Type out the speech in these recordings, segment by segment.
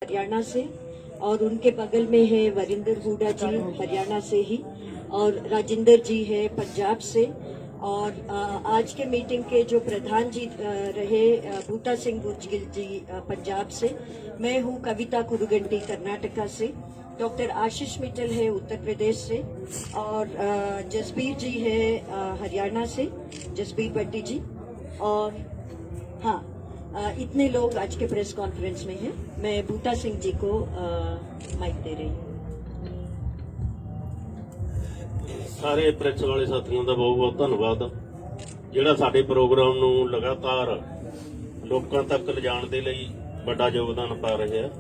हरियाणा से, और उनके बगल में है वरिंदर हुडा जी हरियाणा से ही, और राजेंद्र जी है पंजाब से, और आज के मीटिंग के जो प्रधान जी रहे बूटा सिंह गुजगिल जी पंजाब से, मैं हूँ कविता कुरुगंटी कर्नाटका से, डॉक्टर आशीष मित्तल है उत्तर प्रदेश से, और जसबीर जी है हरियाणा से, जसबीर भट्टी जी, और हाँ इतने लोग आज के प्रेस कॉन्फ्रेंस में हैं। मैं बूटा सिंह जी को माइक दे रही हूँ। सारे प्रेस वाले साथियों का बहुत बहुत धन्यवाद ਜਿਹੜਾ ਸਾਡੇ ਪ੍ਰੋਗਰਾਮ ਨੂੰ ਲਗਾਤਾਰ ਲੋਕਾਂ ਤੱਕ ਲਿਜਾਣ ਦੇ ਲਈ ਵੱਡਾ ਯੋਗਦਾਨ ਪਾ ਰਹੇ ਆ।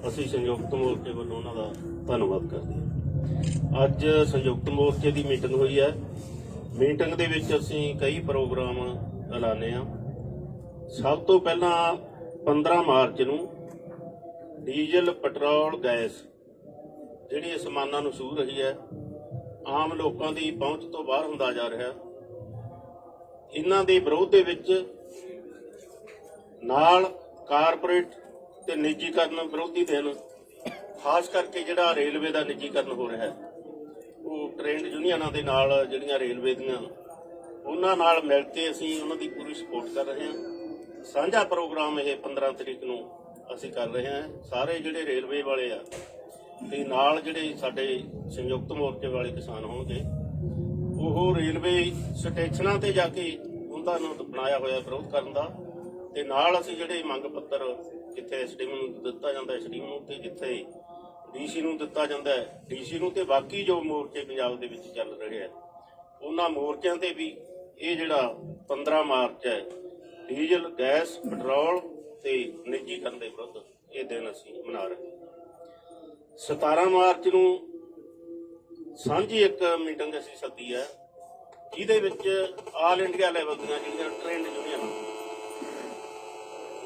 ਅਸੀਂ ਸੰਯੁਕਤ ਮੋਰਚੇ ਵੱਲੋਂ ਉਹਨਾਂ ਦਾ ਧੰਨਵਾਦ ਕਰਦੇ ਹਾਂ। ਅੱਜ ਸੰਯੁਕਤ ਮੋਰਚੇ ਦੀ ਮੀਟਿੰਗ ਹੋਈ ਹੈ। ਮੀਟਿੰਗ ਦੇ ਵਿੱਚ ਅਸੀਂ ਕਈ ਪ੍ਰੋਗਰਾਮ ਐਲਾਨੇ ਆ। ਸਭ ਤੋਂ ਪਹਿਲਾਂ 15 ਮਾਰਚ ਨੂੰ ਡੀਜ਼ਲ ਪੈਟਰੋਲ ਗੈਸ ਜਿਹੜੀ ਅਸਮਾਨਾਂ ਨੂੰ ਛੂਹ ਰਹੀ ਹੈ, ਆਮ ਲੋਕਾਂ ਦੀ ਪਹੁੰਚ ਤੋਂ ਬਾਹਰ ਹੁੰਦਾ ਜਾ ਰਿਹਾ। ਇਹਨਾਂ ਦੇ ਵਿਰੋਧ ਦੇ ਵਿੱਚ ਨਾਲ ਕਾਰਪੋਰੇਟ ਤੇ ਨਿੱਜੀਕਰਨ ਵਿਰੋਧੀ ਦਿਨ, ਖਾਸ ਕਰਕੇ ਜਿਹੜਾ ਰੇਲਵੇ ਦਾ ਨਿੱਜੀਕਰਨ ਹੋ ਰਿਹਾ ਹੈ, ਉਹ ਟ੍ਰੇਡ ਯੂਨੀਅਨਾਂ ਦੇ ਨਾਲ ਜਿਹੜੀਆਂ ਰੇਲਵੇ ਦੀਆਂ ਉਹਨਾਂ ਨਾਲ ਮਿਲ ਕੇ ਅਸੀਂ ਉਹਨਾਂ ਦੀ ਪੂਰੀ ਸਪੋਰਟ ਕਰ ਰਹੇ ਹਾਂ। ਸਾਂਝਾ ਪ੍ਰੋਗਰਾਮ ਇਹ 15 ਤਰੀਕ ਨੂੰ ਅਸੀਂ ਕਰ ਰਹੇ ਹਾਂ। ਸਾਰੇ ਜਿਹੜੇ ਰੇਲਵੇ ਵਾਲੇ ਆ ਤੇ ਨਾਲ ਜਿਹੜੇ ਸਾਡੇ ਸੰਯੁਕਤ ਮੋਰਚੇ ਵਾਲੇ ਕਿਸਾਨ ਹੋਣਗੇ, ਉਹ ਰੇਲਵੇ ਸਟੇਸ਼ਨਾਂ ਤੇ ਜਾ ਕੇ ਉਹਨਾਂ ਨੂੰ ਬਣਾਇਆ ਹੋਇਆ ਵਿਰੋਧ ਕਰਨ ਦਾ, ਤੇ ਨਾਲ ਅਸੀਂ ਜਿਹੜੇ ਮੰਗ ਪੱਤਰ ਜਿੱਥੇ ਐਸਡੀਐਮ ਨੂੰ ਦਿੱਤਾ ਜਾਂਦਾ ਐਸਡੀਐਮ ਨੂੰ, ਤੇ ਜਿੱਥੇ ਡੀਸੀ ਨੂੰ ਦਿੱਤਾ ਜਾਂਦਾ ਡੀਸੀ ਨੂੰ, ਤੇ ਬਾਕੀ ਜੋ ਮੋਰਚੇ ਪੰਜਾਬ ਦੇ ਵਿੱਚ ਚੱਲ ਰਹੇ ਆ ਉਹਨਾਂ ਮੋਰਚਿਆਂ ਤੇ ਵੀ ਇਹ ਜਿਹੜਾ 15 ਮਾਰਚ ਹੈ ਡੀਜ਼ਲ ਗੈਸ ਪੈਟਰੋਲ ਤੇ ਨਿੱਜੀਕਰਨ ਦੇ ਵਿਰੁੱਧ ਇਹ ਦਿਨ ਅਸੀਂ ਮਨਾ ਰਹੇ ਹਾਂ। 17 ਮਾਰਚ ਨੂੰ ਸਾਂਝੀ ਇੱਕ ਮੀਟਿੰਗ ਅਸੀਂ ਸੱਦੀ ਹੈ, ਜਿਹਦੇ ਵਿੱਚ ਆਲ ਇੰਡੀਆ ਲੈਵਲ ਦੀਆਂ ਜਿਹੜੀਆਂ ਟ੍ਰੇਡ ਯੂਨੀਅਨ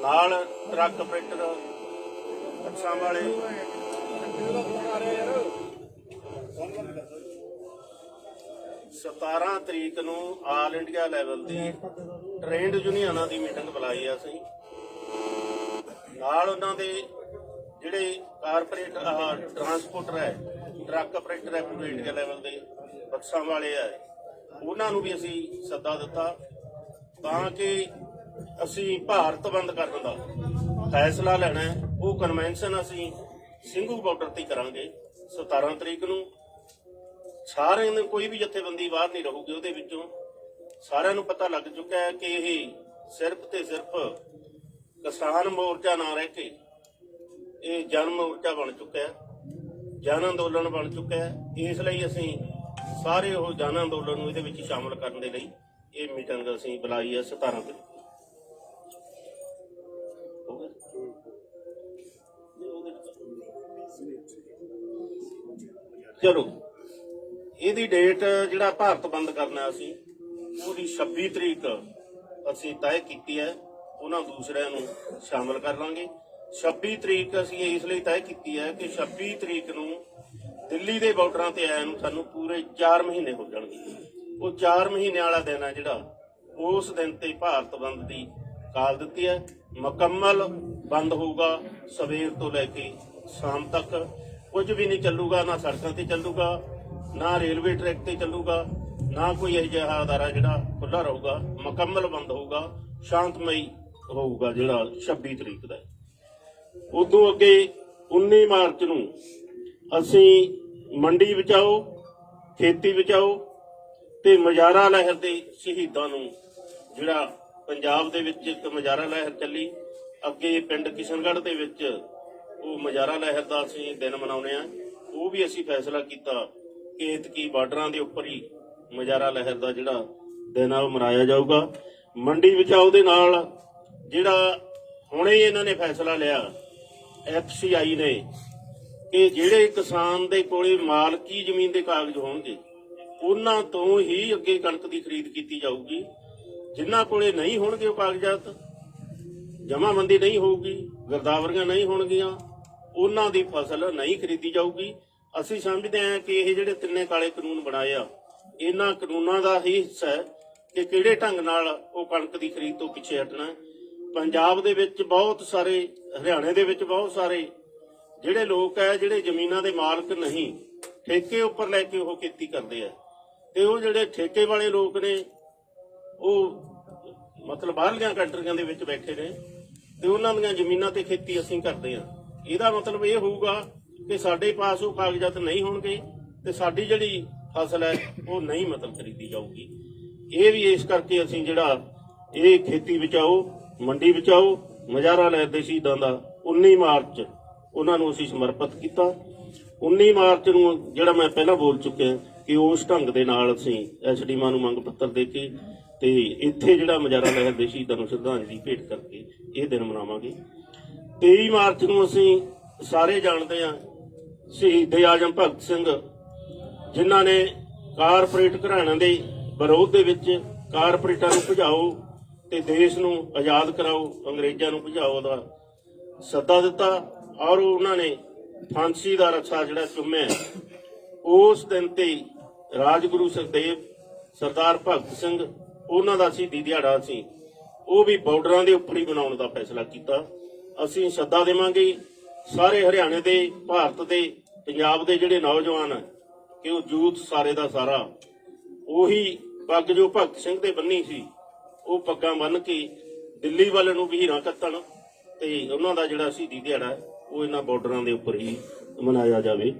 ਨਾਲ ਟਰੱਕ ਆਪਰੇਟਰ, ਬੱਸਾਂ ਵਾਲੇ, 17 ਤਰੀਕ ਨੂੰ ਆਲ ਇੰਡੀਆ ਲੈਵਲ ਦੀ ਟ੍ਰੇਡ ਯੂਨੀਅਨਾਂ ਦੀ ਮੀਟਿੰਗ ਬੁਲਾਈ ਆ ਅਸੀਂ। ਨਾਲ ਉਹਨਾਂ ਦੇ ਜਿਹੜੇ ਕਾਰਪੋਰੇਟ ਟਰਾਂਸਪੋਰਟਰ ਹੈ, ਟਰੱਕ ਆਪਰੇਟਰ ਹੈ ਪੂਰੇ ਇੰਡੀਆ ਲੈਵਲ ਦੇ, ਬੱਸਾਂ ਵਾਲੇ ਹੈ, ਉਹਨਾਂ ਨੂੰ ਵੀ ਅਸੀਂ ਸੱਦਾ ਦਿੱਤਾ ਤਾਂ ਕਿ ਅਸੀਂ ਭਾਰਤ ਬੰਦ ਕਰਨ ਦਾ ਫੈਸਲਾ ਲੈਣਾ ਹੈ। ਉਹ ਕਨਵੈਨਸ਼ਨ ਅਸੀਂ ਸਿੰਘੂ ਬਾਰਡਰ ਤੇ ਕਰਾਂਗੇ 17 ਤਰੀਕ ਨੂੰ। ਸਾਰਿਆਂ ਨੂੰ ਕੋਈ ਵੀ ਜਥੇਬੰਦੀ ਬਾਹਰ ਨਹੀਂ ਰਹੂਗੀ ਉਹਦੇ ਵਿੱਚੋਂ। ਸਾਰਿਆਂ ਨੂੰ ਪਤਾ ਲੱਗ ਚੁੱਕਾ ਹੈ ਕਿ ਇਹ ਸਿਰਫ ਤੇ ਸਿਰਫ ਕਿਸਾਨ ਮੋਰਚਾ ਨਾ ਰਹਿ ਕੇ ਇਹ ਜਨ ਮੋਰਚਾ ਬਣ ਚੁੱਕਾ ਹੈ, ਜਨ ਅੰਦੋਲਨ ਬਣ ਚੁੱਕਾ ਹੈ। ਇਸ ਲਈ ਅਸੀਂ ਸਾਰੇ ਉਹ ਜਨ ਅੰਦੋਲਨ ਨੂੰ ਇਹਦੇ ਵਿੱਚ ਸ਼ਾਮਲ ਕਰਨ ਦੇ ਲਈ ਇਹ ਮੀਟਿੰਗ ਅਸੀਂ ਬੁਲਾਈ ਹੈ 17 ਤਰੀਕ। ਚਲੋ ਇਹਦੀ ਡੇਟ ਜਿਹੜਾ ਭਾਰਤ ਬੰਦ ਕਰਨਾ ਅਸੀਂ ਉਹਦੀ 26 ਤਰੀਕ ਅਸੀਂ ਤੈਅ ਕੀਤੀ ਹੈ। ਉਹਨਾਂ ਦੂਸਰਿਆਂ ਨੂੰ ਸ਼ਾਮਲ ਕਰ ਲਾਂਗੇ। 26 ਤਰੀਕ ਅਸੀਂ ਇਸ ਲਈ ਤੈਅ ਕੀਤੀ ਹੈ ਕਿ 26 ਤਰੀਕ ਨੂੰ ਦਿੱਲੀ ਦੇ ਬਾਰਡਰਾਂ ਤੇ ਆਇਆ ਨੂੰ ਸਾਨੂੰ ਪੂਰੇ 4 ਮਹੀਨੇ ਹੋ ਜਾਣਗੇ। ਉਹ 4 ਮਹੀਨੇ ਵਾਲਾ ਦਿਨ ਹੈ ਜਿਹੜਾ, ਉਸ ਦਿਨ ਤੇ ਭਾਰਤ ਬੰਦ ਦੀ ਕਾਲ ਦਿੱਤੀ ਹੈ। ਮੁਕੰਮਲ ਬੰਦ ਹੋਊਗਾ, ਸਵੇਰ ਤੋਂ ਲੈ ਕੇ ਸ਼ਾਮ ਤੱਕ ਕੁਝ ਵੀ ਨਹੀਂ ਚੱਲੂਗਾ, ਨਾ ਸੜਕਾਂ ਤੇ ਚੱਲੂਗਾ, ਨਾ ਰੇਲਵੇ ਟਰੈਕ ਤੇ ਚੱਲੂਗਾ, ਨਾ ਕੋਈ ਇਹੋ ਜਿਹਾ ਅਦਾਰਾ ਜਿਹੜਾ ਖੁੱਲਾ ਰਹੂਗਾ। ਮੁਕੰਮਲ ਬੰਦ ਹੋਊਗਾ, ਸ਼ਾਂਤਮਈ ਹੋਊਗਾ ਜਿਹੜਾ 26 ਤਰੀਕ ਦਾ। ਉਦੋਂ ਅੱਗੇ 19 ਮਾਰਚ ਨੂੰ ਅਸੀਂ ਮੰਡੀ ਬਚਾਓ, ਖੇਤੀ ਬਚਾਓ ਤੇ ਮੁਜ਼ਾਹਰਾ ਲਹਿਰ ਦੇ ਸ਼ਹੀਦਾਂ ਨੂੰ, ਜਿਹੜਾ ਪੰਜਾਬ ਦੇ ਵਿੱਚ ਇੱਕ ਮੁਜ਼ਾਹਰਾ ਲਹਿਰ ਚੱਲੀ, ਅੱਗੇ ਪਿੰਡ ਕਿਸ਼ਨਗੜ੍ਹ ਦੇ ਵਿੱਚ ਉਹ ਮੁਜ਼ਾਹਰਾ ਲਹਿਰ ਦਾ ਅਸੀਂ ਦਿਨ ਮਨਾਉਂਦੇ ਆ। ਉਹ ਵੀ ਅਸੀਂ ਫੈਸਲਾ ਕੀਤਾ ਕਿ ਐਤਕੀ ਬਾਰਡਰਾਂ ਦੇ ਉੱਪਰ ਹੀ ਮੁਜ਼ਾਹਰਾ ਲਹਿਰ ਦਾ ਜਿਹੜਾ ਦਿਨ ਆ ਉਹ ਮਨਾਇਆ ਜਾਊਗਾ। ਮੰਡੀ ਬਚਾਓ ਦੇ ਨਾਲ ਜਿਹੜਾ ਹੁਣੇ ਇਹਨਾਂ ਨੇ ਫੈਸਲਾ ਲਿਆ FCI ਨੇ ਕਿ ਜਿਹੜੇ ਕਿਸਾਨ ਦੇ ਕੋਲੇ ਮਾਲਕੀ ਜ਼ਮੀਨ ਦੇ ਕਾਗਜ਼ ਹੋਣਗੇ ਉਹਨਾਂ ਤੋਂ ਹੀ ਅੱਗੇ ਕਣਕ ਦੀ ਖਰੀਦ ਕੀਤੀ ਜਾਊਗੀ। ਜਿਨ੍ਹਾਂ ਕੋਲੇ ਨਹੀਂ ਹੋਣਗੇ ਉਹ ਕਾਗਜ਼ਾਤ, ਜਮਾਬੰਦੀ ਨਹੀਂ ਹੋਊਗੀ, ਗਿਰਦਾਵਰੀਆਂ ਨਹੀਂ ਹੋਣਗੀਆਂ, ਉਹਨਾਂ ਦੀ ਫਸਲ ਨਹੀਂ ਖਰੀਦੀ ਜਾਊਗੀ। ਅਸੀਂ ਸਮਝਦੇ ਹਾਂ ਕਿ ਇਹ ਜਿਹੜੇ ਤਿੰਨੇ ਕਾਲੇ ਕਾਨੂੰਨ ਬਣਾਏ ਆ, ਇਹਨਾਂ ਕਾਨੂੰਨਾਂ ਦਾ ਹੀ ਹਿੱਸਾ ਹੈ ਕਿ ਕਿਹੜੇ ਢੰਗ ਨਾਲ ਉਹ ਕਣਕ ਦੀ ਖਰੀਦ ਤੋਂ ਪਿੱਛੇ ਹਟਣਾ। ਪੰਜਾਬ ਦੇ ਵਿੱਚ ਬਹੁਤ ਸਾਰੇ, ਹਰਿਆਣੇ ਦੇ ਵਿੱਚ ਬਹੁਤ ਸਾਰੇ ਜਿਹੜੇ ਲੋਕ ਹੈ ਜਿਹੜੇ ਜ਼ਮੀਨਾਂ ਦੇ ਮਾਲਕ ਨਹੀਂ, ਠੇਕੇ ਉੱਪਰ ਲੈ ਕੇ ਉਹ ਖੇਤੀ ਕਰਦੇ ਆ, ਤੇ ਉਹ ਜਿਹੜੇ ਠੇਕੇ ਵਾਲੇ ਲੋਕ ਨੇ ਉਹ ਮਤਲਬ ਬਾਹਰਲੀਆਂ ਕੰਟਰੀਆਂ ਦੇ ਵਿੱਚ ਬੈਠੇ ਨੇ ਤੇ ਉਹਨਾਂ ਦੀਆਂ ਜ਼ਮੀਨਾਂ ਤੇ ਖੇਤੀ ਅਸੀਂ ਕਰਦੇ ਆ। ਇਹਦਾ ਮਤਲਬ ਇਹ ਹੋਊਗਾ ਕਿ ਸਾਡੇ ਪਾਸ ਉਹ ਕਾਗਜ਼ਾਤ ਨਹੀਂ ਹੋਣਗੇ ਤੇ ਸਾਡੀ ਜਿਹੜੀ ਫਸਲ ਹੈ ਉਹ ਨਹੀਂ ਮਤਲਬ ਖਰੀਦੀ ਜਾਊਗੀ। ਇਹ ਵੀ ਇਸ ਕਰਕੇ ਅਸੀਂ ਜਿਹੜਾ ਇਹ ਖੇਤੀ ਬਚਾਓ ਮੰਡੀ ਬਚਾਓ ਮੁਜ਼ਾਹਰਾ ਲਹਿਰ ਦੇ ਸ਼ਹੀਦਾਂ ਦਾ 19 ਮਾਰਚ ਉਹਨਾਂ ਨੂੰ ਅਸੀਂ ਸਮਰਪਿਤ ਕੀਤਾ। 19 ਮਾਰਚ ਨੂੰ ਜਿਹੜਾ ਮੈਂ ਪਹਿਲਾਂ ਬੋਲ ਚੁੱਕਿਆ ਕਿ ਉਸ ਢੰਗ ਦੇ ਨਾਲ ਅਸੀਂ ਐਸਡੀਐਮ ਨੂੰ ਮੰਗ ਪੱਤਰ ਦੇ ਕੇ ਤੇ ਇੱਥੇ ਜਿਹੜਾ ਮੁਜ਼ਾਹਰਾ ਲਹਿਰ ਦੇ ਸ਼ਹੀਦਾਂ ਨੂੰ ਸ਼ਰਧਾਂਜਲੀ ਭੇਟ ਕਰਕੇ ਇਹ ਦਿਨ ਮਨਾਵਾਂਗੇ। 23 ਮਾਰਚ ਨੂੰ ਅਸੀਂ ਸਾਰੇ ਜਾਣਦੇ ਹਾਂ ਸ਼ਹੀਦ ਆਜ਼ਮ ਭਗਤ ਸਿੰਘ ਜਿਨ੍ਹਾਂ ਨੇ ਕਾਰਪੋਰੇਟ ਘਰਾਣਿਆਂ ਦੇ ਵਿਰੋਧ ਦੇ ਵਿੱਚ ਕਾਰਪੋਰੇਟਾਂ ਨੂੰ ਭਜਾਓ ਤੇ ਦੇਸ਼ ਨੂੰ ਆਜ਼ਾਦ ਕਰਾਓ, ਅੰਗਰੇਜ਼ਾਂ ਨੂੰ ਭਜਾਓ ਦਾ ਸੱਦਾ ਦਿੱਤਾ ਔਰ ਉਹਨਾਂ ਨੇ ਫਾਂਸੀ ਦਾ ਰੱਸਾ ਜਿਹੜਾ ਚੁੰਮਿਆ। ਉਸ ਦਿਨ ਤੇ ਰਾਜਗੁਰੂ ਸੁਖਦੇਵ ਸਰਦਾਰ ਭਗਤ ਸਿੰਘ ਉਹਨਾਂ ਦਾ ਸ਼ਹੀਦੀ ਦਿਹਾੜਾ ਸੀ, ਉਹ ਵੀ ਬਾਰਡਰਾਂ ਦੇ ਉੱਪਰ ਹੀ ਬਣਾਉਣ ਦਾ ਫੈਸਲਾ ਕੀਤਾ। ਅਸੀਂ ਸੱਦਾ ਦੇਵਾਂਗੇ ਸਾਰੇ ਹਰਿਆਣੇ ਦੇ, ਭਾਰਤ ਦੇ, ਪੰਜਾਬ ਦੇ ਜਿਹੜੇ ਨੌਜਵਾਨ ਹੈ ਕਿ ਉਹ ਯੂਥ ਸਾਰੇ ਦਾ ਸਾਰਾ ਉਹੀ ਪੱਗ ਜੋ ਭਗਤ ਸਿੰਘ ਦੇ ਬੰਨੀ ਸੀ ਉਹ ਪੱਗਾਂ ਬੰਨ੍ਹ ਕੇ ਦਿੱਲੀ ਵੱਲ ਨੂੰ ਵੀਰਾਂ ਕੱਤਣ ਤੇ ਉਹਨਾਂ ਦਾ ਜਿਹੜਾ ਸ਼ਹੀਦੀ ਦਿਹਾੜਾ ਉਹ ਇਹਨਾਂ ਬਾਰਡਰਾਂ ਦੇ ਉੱਪਰ ਹੀ ਮਨਾਇਆ ਜਾਵੇ।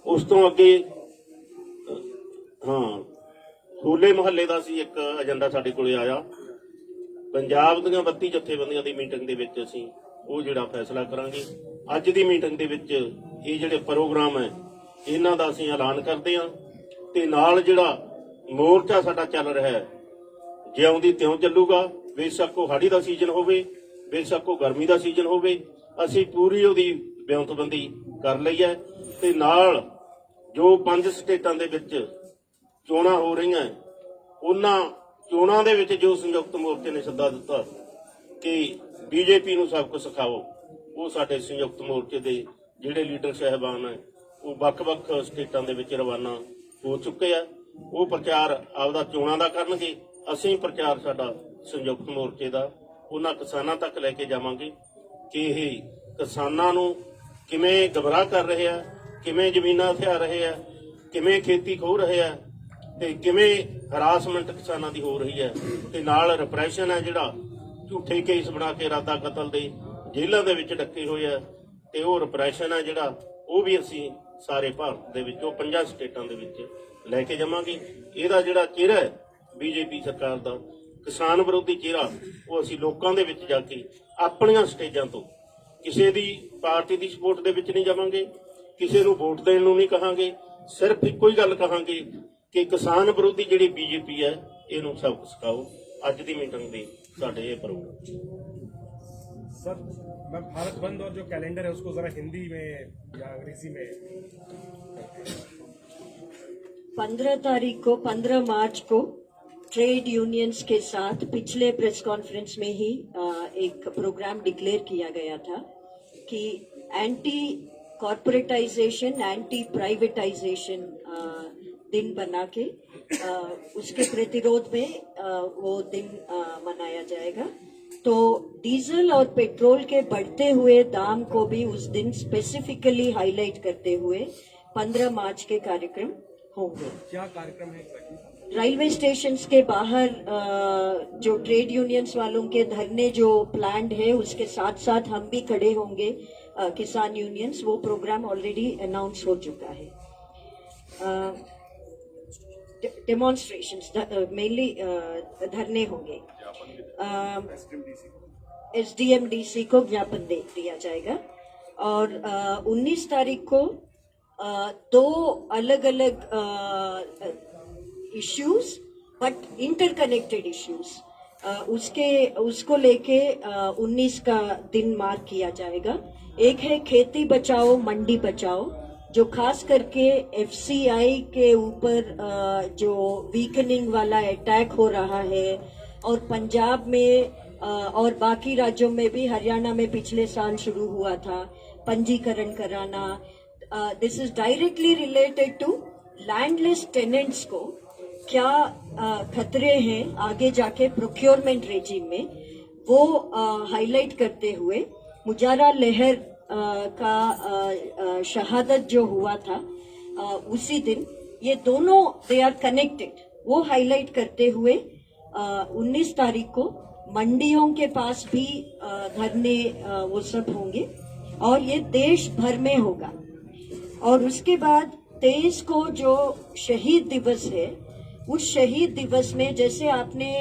ਉਸ ਤੋਂ ਅੱਗੇ ਹੋਲੇ ਮਹੱਲੇ ਦਾ ਸੀ ਇੱਕ ਏਜੰਡਾ ਸਾਡੇ ਕੋਲੇ ਆਇਆ। ਪੰਜਾਬ ਦੀਆਂ 32 ਜਥੇਬੰਦੀਆਂ ਦੀ ਮੀਟਿੰਗ ਦੇ ਵਿੱਚ ਅਸੀਂ ਉਹ ਜਿਹੜਾ ਫੈਸਲਾ ਕਰਾਂਗੇ। ਅੱਜ ਦੀ ਮੀਟਿੰਗ ਦੇ ਵਿੱਚ ਇਹ ਜਿਹੜੇ ਪ੍ਰੋਗਰਾਮ ਹੈ ਇਹਨਾਂ ਦਾ ਅਸੀਂ ਐਲਾਨ ਕਰਦੇ ਹਾਂ ਤੇ ਨਾਲ ਜਿਹੜਾ ਮੋਰਚਾ ਸਾਡਾ ਚੱਲ ਰਿਹਾ ਹੈ ਜਿਉਂ ਦੀ ਤਿਉਂ ਚੱਲੂਗਾ। ਬੇਸ਼ੱਕ ਉਹ ਹਾੜੀ ਦਾ ਸੀਜ਼ਨ ਹੋਵੇ, ਬੇਸ਼ੱਕ ਉਹ ਗਰਮੀ ਦਾ ਸੀਜ਼ਨ ਹੋਵੇ, ਅਸੀਂ ਪੂਰੀ ਉਹਦੀ ਬਿਆਨਤਬੰਦੀ ਕਰ ਲਈ ਹੈ ਤੇ ਨਾਲ ਜੋ 5 ਸਟੇਟਾਂ ਦੇ ਵਿੱਚ ਚੋਣਾਂ ਹੋ ਰਹੀਆਂ ਉਹਨਾਂ ਚੋਣਾਂ ਦੇ ਵਿੱਚ ਜੋ ਸੰਯੁਕਤ ਮੋਰਚੇ ਨੇ ਸੱਦਾ ਦਿੱਤਾ ਕਿ ਬੀਜੇਪੀ ਨੂੰ ਸਭ ਕੁਝ ਸਿਖਾਓ, ਉਹ ਸਾਡੇ ਸੰਯੁਕਤ ਮੋਰਚੇ ਦੇ ਜਿਹੜੇ ਲੀਡਰ ਸਾਹਿਬਾਨ ਹੈ ਉਹ ਵੱਖ-ਵੱਖ ਸਟੇਟਾਂ ਦੇ ਵਿੱਚ ਰਵਾਨਾ ਹੋ ਚੁੱਕੇ ਆ। ਉਹ ਪ੍ਰਚਾਰ ਆਪਦਾ ਚੋਣਾਂ ਦਾ ਕਰਨਗੇ, ਅਸੀਂ ਪ੍ਰਚਾਰ ਸਾਡਾ ਸੰਯੁਕਤ ਮੋਰਚੇ ਦਾ ਉਹਨਾਂ ਕਿਸਾਨਾਂ ਤੱਕ ਲੈ ਕੇ ਜਾਵਾਂਗੇ ਕਿ ਇਹ ਕਿਸਾਨਾਂ ਨੂੰ ਕਿਵੇਂ ਗਮਰਾਹ ਕਰ ਰਹੇ ਆ, ਕਿਵੇਂ ਜ਼ਮੀਨਾਂ ਹਥਿਆ ਰਹੇ ਆ, ਕਿਵੇਂ ਖੇਤੀ ਖੋਹ ਰਹੇ ਆ ਤੇ ਕਿਵੇਂ ਹਰਾਸਮੈਂਟ ਕਿਸਾਨਾਂ ਦੀ ਹੋ ਰਹੀ ਹੈ ਤੇ ਨਾਲ ਰਿਪਰੈਸ਼ਨ ਹੈ ਜਿਹੜਾ ਝੂਠੇ ਕੇਸ ਬਣਾ ਕੇ ਇਰਾਦਾ ਕਤਲ ਦੇ ਜੇਲ੍ਹਾਂ ਦੇ ਵਿੱਚ ਡੱਕੇ ਹੋਏ ਆ ਤੇ ਉਹ ਰਿਪਰੈਸ਼ਨ ਹੈ ਜਿਹੜਾ ਉਹ ਵੀ ਅਸੀਂ ਸਾਰੇ ਭਾਰਤ ਦੇ ਵਿੱਚ ਉਹ 5 ਸਟੇਟਾਂ ਦੇ ਵਿੱਚ ਲੈ ਕੇ ਜਾਵਾਂਗੇ। ਇਹਦਾ ਜਿਹੜਾ ਚਿਹਰਾ ਹੈ ਬੀਜੇਪੀ ਸਰਕਾਰ ਦਾ ਕਿਸਾਨ ਵਿਰੋਧੀ ਚਿਹਰਾ ਉਹ ਅਸੀਂ ਲੋਕਾਂ ਦੇ ਵਿੱਚ ਜਾ ਕੇ ਆਪਣੀਆਂ ਸਟੇਜਾਂ ਤੋਂ ਕਿਸੇ ਦੀ ਪਾਰਟੀ ਦੀ ਸਪੋਰਟ ਦੇ ਵਿੱਚ ਨਹੀਂ ਜਾਵਾਂਗੇ, ਕਿਸੇ ਨੂੰ ਵੋਟ ਦੇਣ ਨੂੰ ਨਹੀਂ ਕਹਾਂਗੇ, ਸਿਰਫ ਇੱਕੋ ਹੀ ਗੱਲ ਕਹਾਂਗੇ ਕਿ ਕਿਸਾਨ ਵਿਰੋਧੀ ਜਿਹੜੀ ਬੀਜੇਪੀ ਹੈ ਇਹਨੂੰ ਸਬਕ ਸਿਖਾਓ। ਅੱਜ ਦੀ ਮੀਟਿੰਗ ਦੇ ਸਾਡੇ ਇਹ ਪ੍ਰੋਗਰਾਮ सर, मैं भारत बंद और जो कैलेंडर है उसको जरा हिंदी में या अंग्रेजी में 15 मार्च को ट्रेड यूनियंस के साथ पिछले प्रेस कॉन्फ्रेंस में ही एक प्रोग्राम डिक्लेयर किया गया था कि एंटी कॉर्पोरेटाइजेशन, एंटी प्राइवेटाइजेशन दिन बना के उसके प्रतिरोध में वो दिन मनाया जाएगा। तो डीजल और पेट्रोल के बढ़ते हुए दाम को भी उस दिन स्पेसिफिकली हाईलाइट करते हुए 15 मार्च के कार्यक्रम होंगे। क्या कार्यक्रम है? रेलवे स्टेशन के बाहर जो ट्रेड यूनियंस वालों के धरने जो प्लान्ड है उसके साथ साथ हम भी खड़े होंगे, किसान यूनियंस। वो प्रोग्राम ऑलरेडी अनाउंस हो चुका है। डेमोन्स्ट्रेशंस मेनली धरने होंगे। SDMDC को ज्ञापन दे दिया जाएगा और 19 तारीख को 2 अलग अलग इश्यूज बट इंटरकनेक्टेड इश्यूज उसको लेके 19 का दिन मार्क किया जाएगा। एक है खेती बचाओ मंडी बचाओ, जो खास करके FCI के ऊपर जो वीकनिंग वाला अटैक हो रहा है और पंजाब में और बाकी राज्यों में भी, हरियाणा में पिछले साल शुरू हुआ था पंजीकरण कराना। This is directly related to landless tenants को क्या खतरे हैं आगे जाके प्रोक्योरमेंट रेजिम में, वो हाईलाइट करते हुए मुजाहरा लहर का शहादत जो हुआ था उसी दिन, ये दोनों दे आर कनेक्टेड, वो हाईलाइट करते हुए 19 तारीख को मंडियों के पास भी धरने वो सब होंगे और ये देश भर में होगा। और उसके बाद 23 को जो शहीद दिवस है, उस शहीद दिवस में जैसे आपने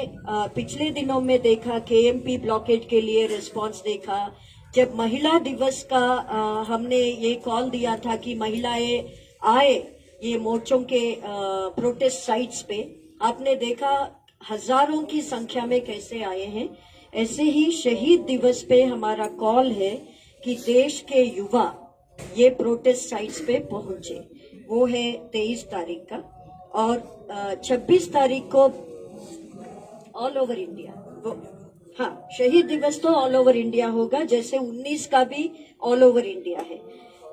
पिछले दिनों में देखा केएमपी ब्लॉकेट के लिए रिस्पांस देखा, जब महिला दिवस का हमने ये कॉल दिया था कि महिलाएं आए ये मोर्चों के प्रोटेस्ट साइट्स पे, आपने देखा हजारों की संख्या में कैसे आए हैं। ऐसे ही शहीद दिवस पे हमारा कॉल है कि देश के युवा ये प्रोटेस्ट साइट्स पे पहुंचे, वो है 23 तारीख का। और 26 तारीख को ऑल ओवर इंडिया, वो हाँ शहीद दिवस तो ऑल ओवर इंडिया होगा, जैसे 19 का भी ऑल ओवर इंडिया है।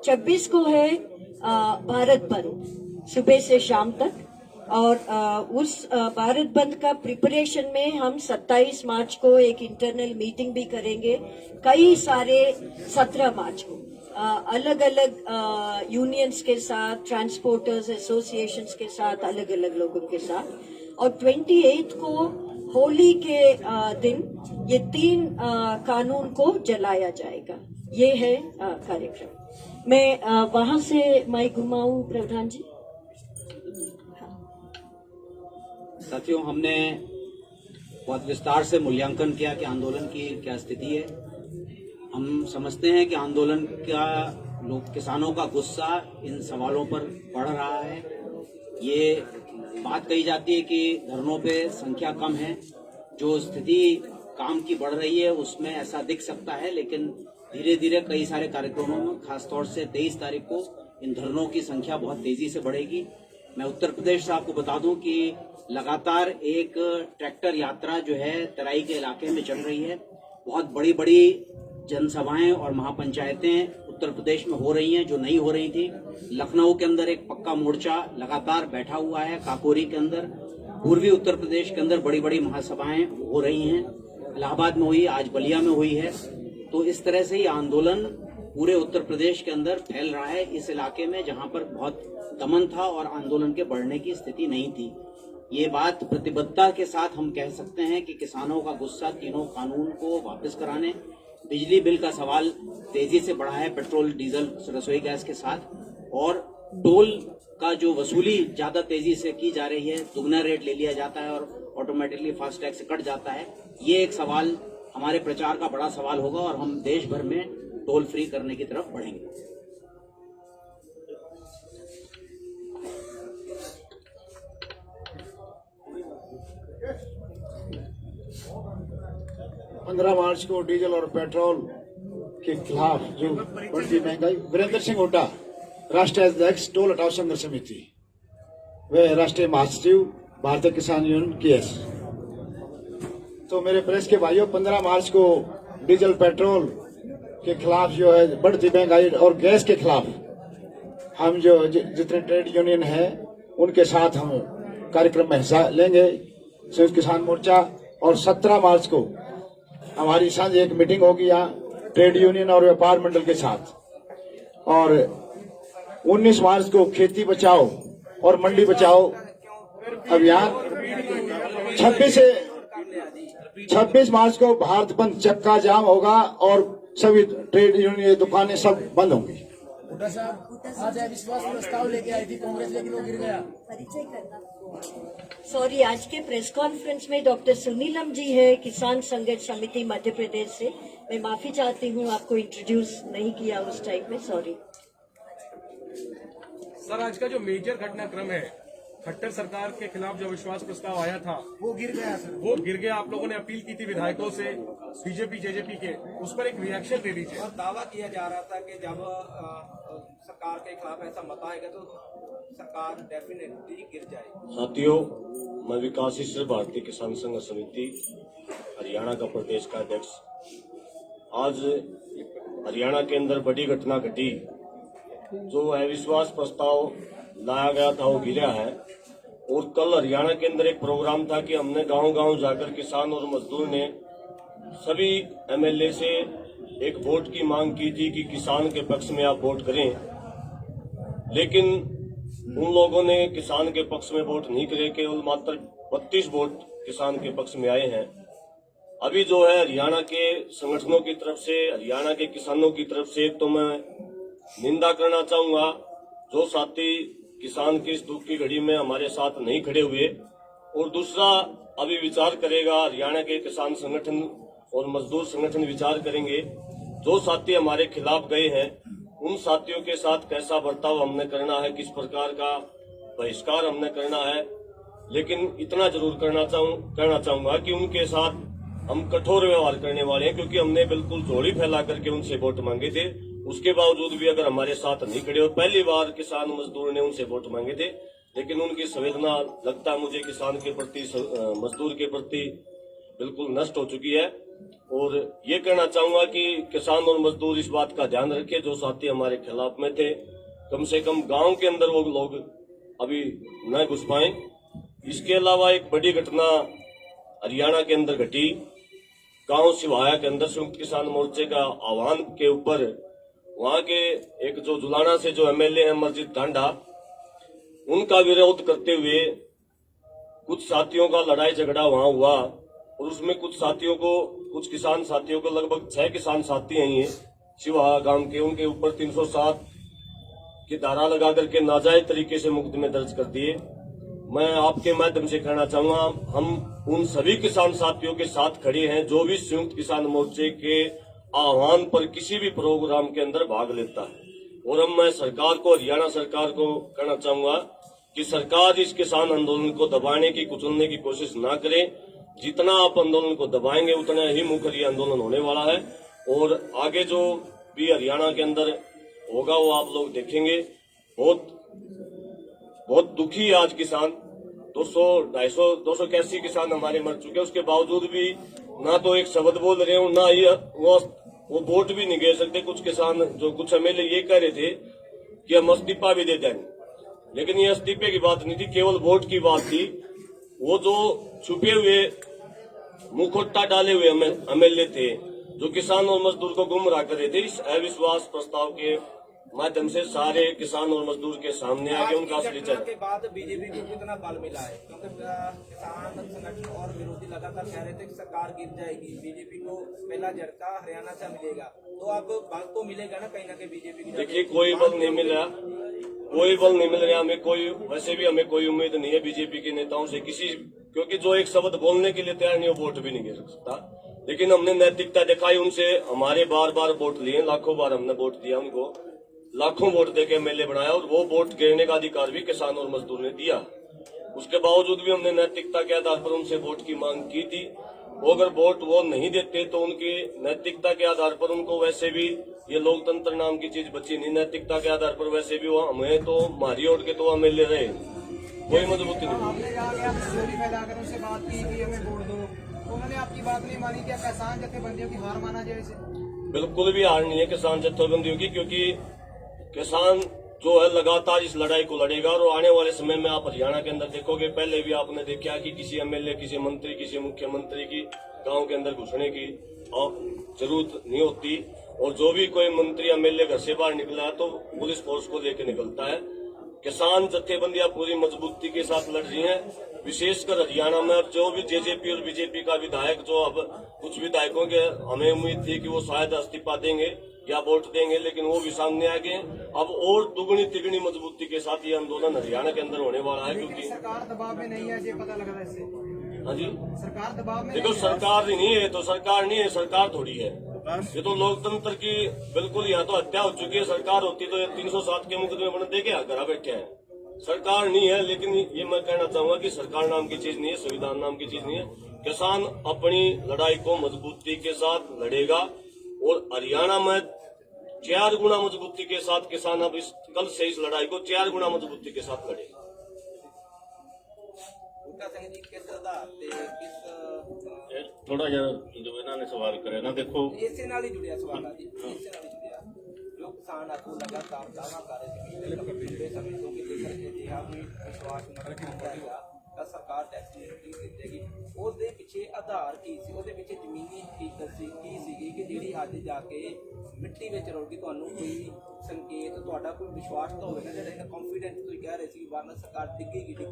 26 को है भारत बंद सुबह से शाम तक, और उस भारत बंद का प्रिपरेशन में हम 27 मार्च को एक इंटरनल मीटिंग भी करेंगे, कई सारे 17 मार्च को अलग अलग यूनियंस के साथ, ट्रांसपोर्टर्स एसोसिएशंस के साथ, अलग अलग लोगों के साथ, और 28 को होली के दिन ये 3 कानून को जलाया जाएगा। ये है कार्यक्रम। मैं वहां से माइक घुमाऊं प्रधान जी। साथियों, हमने बहुत विस्तार से मूल्यांकन किया कि आंदोलन की क्या स्थिति है। हम समझते हैं कि आंदोलन का किसानों का गुस्सा इन सवालों पर बढ़ रहा है। ये बात कही जाती है कि धरनों पे संख्या कम है, जो स्थिति काम की बढ़ रही है उसमें ऐसा दिख सकता है, लेकिन धीरे धीरे कई सारे कार्यक्रमों में, खासतौर से 23 तारीख को इन धरनों की संख्या बहुत तेजी से बढ़ेगी। मैं उत्तर प्रदेश से आपको बता दूं कि लगातार एक ट्रैक्टर यात्रा जो है तराई के इलाके में चल रही है। बहुत बड़ी बड़ी जनसभाएं और महापंचायतें उत्तर प्रदेश में हो रही हैं जो नहीं हो रही थी। लखनऊ के अंदर एक पक्का मोर्चा लगातार बैठा हुआ है, काकोरी के अंदर, पूर्वी उत्तर प्रदेश के अंदर बड़ी बड़ी महासभाएं हो रही हैं, इलाहाबाद में हुई, आज बलिया में हुई है। तो इस तरह से ये आंदोलन पूरे उत्तर प्रदेश के अंदर फैल रहा है, इस इलाके में जहां पर बहुत दमन था और आंदोलन के बढ़ने की स्थिति नहीं थी। ये बात प्रतिबद्धता के साथ हम कह सकते हैं कि किसानों का गुस्सा तीनों कानून को वापस कराने, बिजली बिल का सवाल तेजी से बढ़ा है पेट्रोल डीजल रसोई गैस के साथ, और टोल का जो वसूली ज्यादा तेजी से की जा रही है, दुगना रेट ले लिया जाता है और ऑटोमेटिकली फास्टैग से कट जाता है। ये एक सवाल हमारे प्रचार का बड़ा सवाल होगा और हम देश भर में टोल फ्री करने की तरफ बढ़ेंगे। पंद्रह मार्च को डीजल और पेट्रोल के खिलाफ जो बढ़ती महंगाई, वीरेंद्र सिंह हुड्डा, राष्ट्रीय अध्यक्ष टोल हटाओ संघर्ष समिति, वे राष्ट्रीय महासचिव भारतीय किसान यूनियन केएस। तो मेरे प्रेस के भाइयों, 15 मार्च को डीजल पेट्रोल के खिलाफ जो है बढ़ती महंगाई और गैस के खिलाफ हम जो जितने ट्रेड यूनियन है उनके साथ हम कार्यक्रम में हिस्सा लेंगे, संयुक्त किसान मोर्चा। और 17 मार्च को हमारी सांझ एक मीटिंग होगी यहाँ ट्रेड यूनियन और व्यापार मंडल के साथ। और 19 मार्च को खेती बचाओ और मंडी बचाओ अभियान। 26 मार्च को भारत बंद चक्का जाम होगा और सभी ट्रेड यूनियन दुकानें सब बंद होंगी। हुड्डा साहब आज अविश्वास प्रस्ताव लेके आई थी कांग्रेस, लेकिन वो गिर गया। परिचय करना सॉरी, आज के प्रेस कॉन्फ्रेंस में डॉक्टर सुनीलम जी है, किसान संघर्ष समिति मध्य प्रदेश से। मैं माफी चाहती हूँ, आपको इंट्रोड्यूस नहीं किया उस टाइम में, सॉरी। सर, आज का जो मेजर घटनाक्रम है, खट्टर सरकार के खिलाफ जो अविश्वास प्रस्ताव आया था वो गिर गया सर, वो गिर गया। आप लोगों ने अपील की थी विधायकों से, बीजेपी जेजेपी के, उस पर एक रिएक्शन दे दीजिए। और दावा किया जा रहा था कि जब सरकार के खिलाफ ऐसा मत आएगा तो सरकार डेफिनेटली गिर जाएगी। साथियों, मैं विकासशील भारतीय किसान संघ समिति हरियाणा का प्रदेश का अध्यक्ष। आज हरियाणा के अंदर बड़ी घटना घटी, जो अविश्वास प्रस्ताव लाया गया था वो गिरा है। और कल हरियाणा के अंदर एक प्रोग्राम था कि हमने गांव-गांव जाकर किसान और मजदूर ने सभी एमएलए से एक वोट की मांग की थी कि किसान के पक्ष में आप वोट करें, लेकिन उन लोगों ने किसान के पक्ष में वोट नहीं करे, केवल मात्र 32 वोट किसान के पक्ष में आए हैं। अभी जो है हरियाणा के संगठनों की तरफ से, हरियाणा के किसानों की तरफ से तो मैं निंदा करना चाहूंगा, जो साथी किसान की इस दुख की घड़ी में हमारे साथ नहीं खड़े हुए। और दूसरा, अभी विचार करेगा हरियाणा के किसान संगठन और मजदूर संगठन विचार करेंगे, जो साथी हमारे खिलाफ गए हैं उन साथियों के साथ कैसा बर्ताव हमने करना है, किस प्रकार का बहिष्कार हमने करना है। लेकिन इतना जरूर कहना चाहूंगा कि उनके साथ हम कठोर व्यवहार करने वाले हैं, क्योंकि हमने बिल्कुल झोली फैला करके उनसे वोट मांगे थे। उसके बावजूद भी अगर हमारे साथ नहीं खड़े, और पहली बार किसान मजदूर ने उनसे वोट मांगे थे, लेकिन उनकी संवेदना लगता है मुझे किसान के प्रति, मजदूर के प्रति बिल्कुल नष्ट हो चुकी है। और ये कहना चाहूंगा कि किसान और मजदूर इस बात का ध्यान रखें, जो साथी हमारे खिलाफ में थे कम से कम गांव के अंदर वो लोग अभी न घुस पाए। इसके अलावा एक बड़ी घटना हरियाणा के अंदर घटी, गांव सिवाया के अंदर संयुक्त किसान मोर्चे का आह्वान के ऊपर वहां के एक जो जुलाना से जो एमएलए हैं मस्जिद टांडा, उनका विरोध करते हुए कुछ साथियों का लड़ाई झगड़ा वहां हुआ। और उसमें कुछ किसान साथियों को, लगभग 6 किसान साथी हैं ये सिवाहा गांव के, उनके ऊपर 307 की धारा लगा करके नाजायज तरीके से मुकदमे दर्ज कर दिए। मैं आपके माध्यम से कहना चाहूंगा, हम उन सभी किसान साथियों के साथ खड़े हैं जो भी संयुक्त किसान मोर्चे के आह्वान पर किसी भी प्रोग्राम के अंदर भाग लेता है। और हम मैं सरकार को, हरियाणा सरकार को कहना चाहूंगा कि सरकार इस किसान आंदोलन को दबाने की, कुचलने की कोशिश ना करे। जितना आप आंदोलन को दबाएंगे उतना ही मुखर ये आंदोलन होने वाला है। और आगे जो भी हरियाणा के अंदर होगा वो आप लोग देखेंगे। बहुत दुखी है आज किसान। 281 किसान हमारे मर चुके हैं, उसके बावजूद भी ना तो एक शब्द बोल रहे हो, ना ही वो वोट भी नहीं दे सकते। कुछ किसान, जो कुछ एमएलए ये कह रहे थे कि हम इस्तीफा भी दे देंगे, लेकिन ये इस्तीफे की बात नहीं थी, केवल वोट की बात थी। वो जो छुपे हुए मुखौटा डाले हुए एमएलए थे, जो किसान और मजदूर को गुमराह कर रहे थे, इस अविश्वास प्रस्ताव के माध्यम से सारे किसान और मजदूर के सामने आके उनका असली चेहरा के बाद बीजेपी को कितना बल मिला है, क्योंकि किसान संगठन और विरोधी लगातार कह रहे थे कि सरकार गिर जाएगी, बीजेपी को पहला झटका हरियाणा से मिलेगा, तो अब बल तो मिलेगा ना कहीं ना कहीं बीजेपी की। देखिए, कोई बल नहीं मिल रहा, कोई बल नहीं मिल रहा हमें। कोई, वैसे भी हमें कोई उम्मीद नहीं है बीजेपी के नेताओं से किसी, क्योंकि जो एक शब्द बोलने के लिए तैयार नहीं, वो वोट भी नहीं गिर सकता। लेकिन हमने नैतिकता दिखाई, उनसे हमारे बार बार वोट लिए, लाखों बार हमने वोट दिया उनको, लाखों वोट देके एमएलए बनाया, और वो वोट गिरने का अधिकार भी किसान और मजदूर ने दिया। उसके बावजूद भी हमने नैतिकता के आधार पर उनसे वोट की मांग की थी। वो अगर वोट वो नहीं देते तो उनकी नैतिकता के आधार पर उनको, वैसे भी ये लोकतंत्र नाम की चीज बची नहीं, नैतिकता के आधार पर वैसे भी वो हमें तो मारी ओढ़ के तो एमएलए रहे, कोई मजबूती नहीं। आपने कहा कि आप चोरी फैलाकर उनसे बात की कि हमें वोट दो, तो उन्होंने आपकी बात नहीं मानी। क्या किसान जथेबंदियों की हार माना जाए इसे? बिल्कुल भी हार नहीं है किसान जथेबंदियों की, क्योंकि किसान जो है लगातार इस लड़ाई को लड़ेगा। और आने वाले समय में आप हरियाणा के अंदर देखोगे, पहले भी आपने देखा कि किसी एमएलए, किसी मंत्री, किसी मुख्यमंत्री की गांव के अंदर घुसने की जरूरत नहीं होती। और जो भी कोई मंत्री एमएलए घर से बाहर निकला है तो पुलिस फोर्स को लेकर निकलता है। किसान जथेबंदियां पूरी मजबूती के साथ लड़ रही हैं। विशेषकर हरियाणा में अब जो भी जेजेपी और बीजेपी का विधायक, जो अब कुछ विधायकों के हमें उम्मीद थी कि वो शायद इस्तीफा देंगे या वोट देंगे, लेकिन वो भी सामने आ गए। अब और दुगनी तिगनी मजबूती के साथ ये आंदोलन हरियाणा के अंदर होने वाला है, क्योंकि सरकार दबाव में नहीं है, ये पता लग रहा है इससे। हाँ जी, सरकार दबाव में देखो, सरकार ही नहीं है तो सरकार नहीं है, सरकार थोड़ी है। ये तो लोकतंत्र की बिल्कुल, यहाँ तो हत्या हो चुकी है। सरकार होती तो 307 के मुकदमे बन दे के घर बैठे हैं। सरकार नहीं है, लेकिन ये मैं कहना चाहूंगा कि सरकार नाम की चीज नहीं है, संविधान नाम की चीज नहीं है। किसान अपनी लड़ाई को मजबूती के साथ लड़ेगा, और हरियाणा में 4 गुना मजबूती के साथ किसान अब कल से इस लड़ाई को 4 गुना मजबूती के साथ लड़ेगा। ਥੋੜਾ ਜਿਹਾ ਜੋ ਇਹਨਾਂ ਨੇ ਸਵਾਲ ਕਰਿਆ ਨਾ, ਦੇਖੋ ਇਸੇ ਨਾਲ ਹੀ ਜੁੜਿਆ ਸਵਾਲ ਆ ਜੀ, ਇਸੇ ਨਾਲ ਹੀ ਜੁੜਿਆ। ਜੋ ਕਿਸਾਨ ਆਗੂ ਲਗਾਤਾਰ ਦਾਅਵਾ ਕਰ ਰਹੇ ਸੀ ਕਿ ਲੰਬੇ ਸਮੇਂ ਤੋਂ ਕਿਤੇ ਕਰਕੇ ਜਿਹਾ ਵੀ ਵਿਸ਼ਵਾਸ ਨਾ ਰੱਖਿਆ ਜਾਏਗਾ, ਸਰਕਾਰ ਟੈਕਸ ਨਹੀਂ ਦਿੱਤੇਗੀ, ਉਹਦੇ ਪਿੱਛੇ ਆਧਾਰ ਕੀ ਸੀ, ਉਹਦੇ ਪਿੱਛੇ ਜ਼ਮੀਨੀ ਹਕੀਕਤ ਸੀ ਕੀ ਸੀਗੀ ਕਿ ਜਿਹੜੀ ਅੱਜ ਜਾ ਕੇ ਮਿੱਟੀ ਵਿੱਚ ਰੁੜ ਗਈ? ਤੁਹਾਨੂੰ ਕੋਈ ਸੰਕੇਤ, ਤੁਹਾਡਾ ਕੋਈ ਵਿਸ਼ਵਾਸ ਤਾਂ ਹੋਵੇਗਾ ਜਿਹੜਾ ਇਹਨਾਂ ਕੌਨਫੀਡੈਂਟ ਤੁਸੀਂ ਕਹਿ ਰਹੇ ਸੀ ਵਾਰਨਾ ਸਰਕਾਰ ਡਿੱਗੇਗੀ ਕੋਈ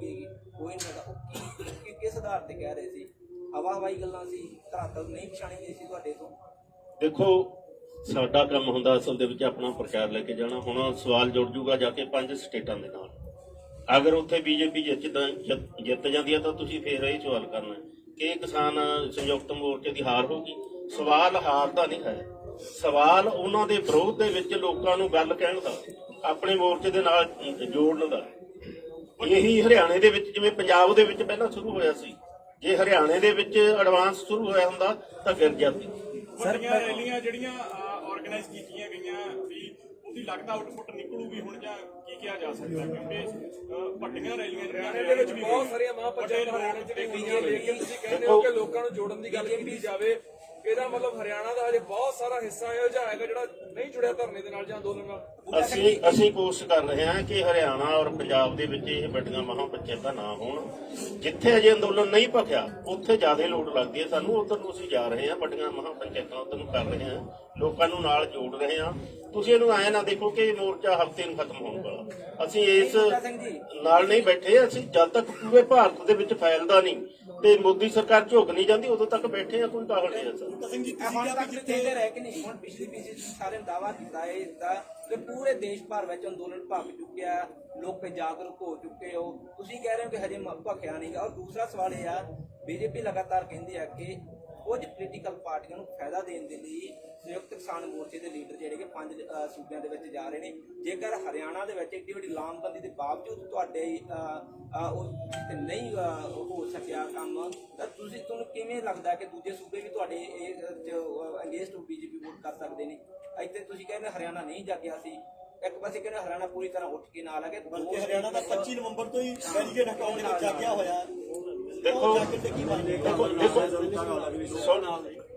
ਨਹੀਂ ਹੈਗਾ, ਉਹ ਕਿਸ ਆਧਾਰ ਤੇ ਕਹਿ ਰਹੇ ਸੀ? ਹਵਾਈ ਗੱਲਾਂ ਸੀ, ਧਰਾਤਲ ਨਹੀਂ ਪਛਾਣੀ ਗਈ ਸੀ ਤੁਹਾਡੇ ਤੋਂ? ਦੇਖੋ ਸਾਡਾ ਕੰਮ ਹੁੰਦਾ ਅਸਲ ਦੇ ਵਿੱਚ ਆਪਣਾ ਪ੍ਰਚਾਰ ਲੈ ਕੇ ਜਾਣਾ। ਹੁਣ ਸਵਾਲ ਜੁੜ ਜੂਗਾ ਜਾ ਕੇ 5 ਸਟੇਟਾਂ ਦੇ ਨਾਲ, ਅਗਰ ਉੱਥੇ ਬੀਜੇਪੀ ਜਿੱਤ ਜਾਂਦੀ ਹੈ ਤਾਂ ਤੁਸੀਂ ਫੇਰ ਇਹ ਸਵਾਲ ਕਰਨਾ ਕਿ ਕਿਸਾਨ ਸੰਯੁਕਤ ਮੋਰਚੇ ਦੀ ਹਾਰ ਹੋਗੀ। ਸਵਾਲ ਹਾਰ ਦਾ ਨਹੀਂ ਹੈ, ਸਵਾਲ ਉਹਨਾਂ ਦੇ ਵਿਰੋਧ ਦੇ ਵਿੱਚ ਲੋਕਾਂ ਨੂੰ ਗੱਲ ਕਹਿਣ ਦਾ, ਆਪਣੇ ਮੋਰਚੇ ਦੇ ਨਾਲ ਜੋੜਨ ਦਾ। ਇਹੀ ਹਰਿਆਣੇ ਦੇ ਵਿੱਚ ਜਿਵੇਂ ਪੰਜਾਬ ਦੇ ਵਿੱਚ ਪਹਿਲਾਂ ਸ਼ੁਰੂ ਹੋਇਆ ਸੀ, ਜੇ ਹਰਿਆਣੇ ਦੇ ਵਿੱਚ ਐਡਵਾਂਸ ਸ਼ੁਰੂ ਹੋਇਆ ਹੁੰਦਾ ਤਾਂ ਫਿਰ ਜਾਂਦੀ। ਵੱਡੀਆਂ ਰੈਲੀਆਂ ਜਿਹੜੀਆਂ ਆਰਗੇਨਾਈਜ਼ ਕੀਤੀਆਂ ਗਈਆਂ ਵੀ ਉਹਦੀ ਲੱਗਦਾ ਆਊਟਪੁੱਟ ਨਿਕਲੂਗੀ ਹੁਣ, ਜਾਂ ਕੀ ਕਿਹਾ ਜਾ ਸਕਦਾ? ਕਿਉਂਕਿ ਵੱਡੀਆਂ ਰੈਲੀਆਂ ਹਰਿਆਣੇ ਦੇ ਵਿੱਚ ਬਹੁਤ ਸਾਰੀਆਂ ਮਹਾਪੰਚਾਇਤਾਂ ਹਰਿਆਣੇ ਚ ਹੋਈਆਂ, ਲੇਕਿਨ ਤੁਸੀਂ ਕਹਿੰਦੇ ਹੋ ਕਿ ਲੋਕਾਂ ਨੂੰ ਜੋੜਨ ਦੀ ਗੱਲ ਕੀਤੀ ਜਾਵੇ, ਇਹਦਾ ਮਤਲਬ ਹਰਿਆਣਾ ਦਾ ਹਜੇ ਬਹੁਤ ਸਾਰਾ ਹਿੱਸਾ ਇਹੋ ਜਿਹਾ ਹੈਗਾ ਜਿਹੜਾ ਨਹੀਂ ਜੁੜਿਆ ਧਰਨੇ ਦੇ ਨਾਲ ਜਾਂ ਅੰਦੋਲਨ ਨਾਲ। ਅਸੀਂ ਕੋਸ਼ਿਸ਼ ਕਰ ਰਹੇ ਹਾਂ ਕਿ ਹਰਿਆਣਾ ਔਰ ਪੰਜਾਬ ਦੇ ਵਿੱਚ ਇਹ ਵੱਡੀਆਂ ਮਹਾਪੰਚਾਇਤਾਂ ਨਾ ਹੋਣ। ਜਿੱਥੇ ਅਜੇ ਅੰਦੋਲਨ ਨਹੀਂ ਭਖਿਆ ਉੱਥੇ ਜ਼ਿਆਦਾ ਲੋੜ ਲੱਗਦੀ ਹੈ ਸਾਨੂੰ, ਉਧਰ ਨੂੰ ਅਸੀਂ ਜਾ ਰਹੇ ਹਾਂ, ਵੱਡੀਆਂ ਮਹਾਪੰਚਾਇਤਾਂ ਉਧਰ ਨੂੰ ਕਰ ਰਹੇ ਹਾਂ, ਲੋਕਾਂ ਨੂੰ ਨਾਲ ਜੋੜ ਰਹੇ ਹਾਂ। ਤੁਸੀਂ ਇਹਨੂੰ ਐਂ ਨਾ ਦੇਖੋ ਕਿ ਮੋਰਚਾ ਹਫ਼ਤੇ ਨੂੰ ਖਤਮ ਹੋਣ ਵਾਲਾ। ਅਸੀਂ ਇਸ ਨਾਲ ਨਹੀਂ ਬੈਠੇ, ਅਸੀਂ ਜਦ ਤੱਕ ਪੂਰੇ ਭਾਰਤ ਦੇ ਵਿੱਚ ਫੈਲਦਾ ਨਹੀਂ ਤੇ ਮੋਦੀ ਸਰਕਾਰ ਝੁਕ ਨਹੀਂ ਜਾਂਦੀ ਉਦੋਂ ਤੱਕ ਬੈਠੇ ਆ, ਕੋਈ ਕਾਹਲ ਨਹੀਂ ਹੈ ਸਰ। ਹੁਣ ਤੱਕ ਜਿੱਥੇ ਰਹਿ ਕੇ ਨਹੀਂ, ਹੁਣ ਪਿਛਲੀ ਸਾਰੇ ਦਾਅਵਾ ਕੀਤਾ ਹੈ ਇਸਦਾ ਕਿ ਪੂਰੇ ਦੇਸ਼ ਭਰ ਵਿੱਚ ਅੰਦੋਲਨ ਭਖ ਚੁੱਕਿਆ, ਲੋਕ ਜਾਗਰੂਕ ਹੋ ਚੁੱਕੇ ਹੋ, ਤੁਸੀਂ ਕਹਿ ਰਹੇ ਹੋ ਕਿ ਹਜੇ ਭਖਿਆ ਨਹੀਂ ਗਾ। ਔਰ ਦੂਸਰਾ ਸਵਾਲ ਇਹ ਆ, ਬੀਜੇਪੀ ਲਗਾਤਾਰ ਕਹਿੰਦੀ ਆ ਕਿ ਕੁਝ ਪੋਲੀਟੀਕਲ ਪਾਰਟੀਆਂ ਨੂੰ ਫਾਇਦਾ ਦੇਣ ਦੇ ਲਈ ਸੰਯੁਕਤ ਕਿਸਾਨ ਮੋਰਚੇ ਦੇ ਲੀਡਰ ਜਿਹੜੇ ਕਿ 5 ਸੂਬਿਆਂ ਦੇ ਵਿੱਚ ਜਾ ਰਹੇ ਨੇ। ਜੇਕਰ ਹਰਿਆਣਾ ਦੇ ਵਿੱਚ ਏਡੀ ਵੱਡੀ ਲਾਮਬੰਦੀ ਦੇ ਬਾਵਜੂਦ ਤੁਹਾਡੇ ਨਹੀਂ ਹੋ ਸਕਿਆ ਕੰਮ, ਤਾਂ ਤੁਹਾਨੂੰ ਕਿਵੇਂ ਲੱਗਦਾ ਕਿ ਦੂਜੇ ਸੂਬੇ ਵੀ ਤੁਹਾਡੇ ਅਗੇਂਸਟ ਬੀਜੇਪੀ ਵੋਟ ਕਰ ਸਕਦੇ ਨੇ? ਇੱਥੇ ਤੁਸੀਂ ਕਹਿੰਦੇ ਹਰਿਆਣਾ ਨਹੀਂ ਜਾਗਿਆ ਸੀ, ਇੱਕ ਪਾਸੇ ਕਹਿੰਦੇ ਹਰਿਆਣਾ ਪੂਰੀ ਤਰ੍ਹਾਂ ਉੱਠ ਕੇ ਨਾਲ ਆ ਗਿਆ, ਬਲਕਿ ਹਰਿਆਣਾ ਦਾ 25 ਨਵੰਬਰ ਤੋਂ ਹੀ ਬੈਰੀਕੇਡ ਹਟਾਉਣ ਦੇ ਵਿੱਚ ਜਾਗਿਆ ਹੋਇਆ।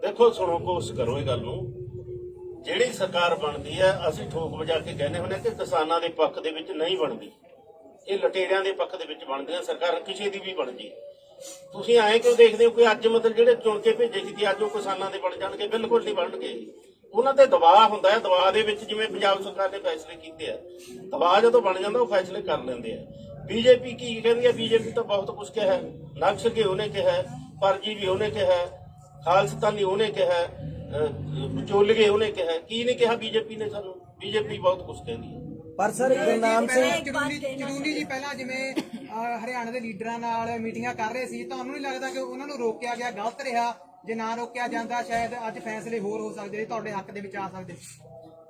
ਦੇਖੋ ਸੁਣੋ, ਕੋਸ਼ਿਸ਼ ਕਰੋ ਇਹ ਗੱਲ ਨੂੰ। ਜਿਹੜੀ ਸਰਕਾਰ ਬਣਦੀ ਹੈ ਅਸੀਂ ਠੋਕ ਵਜਾ ਕੇ ਕਹਿੰਦੇ ਹੁੰਦੇ ਕਿ ਕਿਸਾਨਾਂ ਦੇ ਪੱਖ ਦੇ ਵਿੱਚ ਨਹੀਂ ਬਣਦੀ, ਇਹ ਲਟੇਰਿਆਂ ਦੇ ਪੱਖ ਦੇ ਵਿੱਚ ਬਣਦੀਆਂ ਸਰਕਾਰਾਂ, ਕਿਸੇ ਦੀ ਵੀ ਬਣ ਜੀ। ਤੁਸੀਂ ਐਂ ਕਿਉਂ ਦੇਖਦੇ ਹੋ ਕਿ ਅੱਜ ਮਤਲਬ ਜਿਹੜੇ ਚੁਣ ਕੇ ਭੇਜੇ ਸੀ ਅੱਜ ਉਹ ਕਿਸਾਨਾਂ ਦੇ ਬਣ ਜਾਣਗੇ? ਬਿਲਕੁਲ ਨਹੀਂ ਬਣਨਗੇ। ਉਹਨਾਂ ਤੇ ਦਬਾਅ ਹੁੰਦਾ ਹੈ, ਦਬਾਅ ਦੇ ਵਿੱਚ ਜਿਵੇਂ ਪੰਜਾਬ ਸਰਕਾਰ ਨੇ ਫੈਸਲੇ ਕੀਤੇ ਆ, ਦਬਾਅ ਜਦੋਂ ਬਣ ਜਾਂਦਾ ਉਹ ਫੈਸਲੇ ਕਰ ਲੈਂਦੇ ਆ। ਬੀਜੇਪੀ ਕੀ ਕਹਿੰਦੀ ਹੈ? ਬੀਜੇਪੀ ਤਾਂ ਬਹੁਤ ਕੁਝ ਕਿਹਾ, ਨਕਸਲ ਉਹਨੇ ਕਿਹਾ, ਫਰਜੀ ਵੀ ਉਹਨੇ ਕਿਹਾ, ਖਾਲਸਤਾਨੀ ਉਹਨੇ ਕਿਹਾ, ਵਿਚੋਲਗੇ ਉਹਨੇ ਕਿਹਾ, ਕੀ ਨਹੀਂ ਕਿਹਾ ਬੀਜੇਪੀ ਨੇ ਸਾਨੂੰ? ਬੀਜੇਪੀ ਬਹੁਤ ਕੁਝ ਕਹਿੰਦੀ ਹੈ। ਪਰ ਸਰ ਗੁਰਨਾਮ ਸਿੰਘ ਚੜੂਨੀ ਜੀ ਪਹਿਲਾਂ ਜਿਵੇਂ ਹਰਿਆਣਾ ਦੇ ਲੀਡਰਾਂ ਨਾਲ ਮੀਟਿੰਗਾਂ ਕਰ ਰਹੇ ਸੀ, ਤੁਹਾਨੂੰ ਨਹੀਂ ਲੱਗਦਾ ਕਿ ਉਹਨਾਂ ਨੂੰ ਰੋਕਿਆ ਗਿਆ ਗਲਤ ਰਿਹਾ? ਜੇ ਨਾ ਰੋਕਿਆ ਜਾਂਦਾ ਸ਼ਾਇਦ ਅੱਜ ਫੈਸਲੇ ਹੋਰ ਹੋ ਸਕਦੇ, ਤੁਹਾਡੇ ਹੱਕ ਦੇ ਵਿੱਚ ਆ ਸਕਦੇ।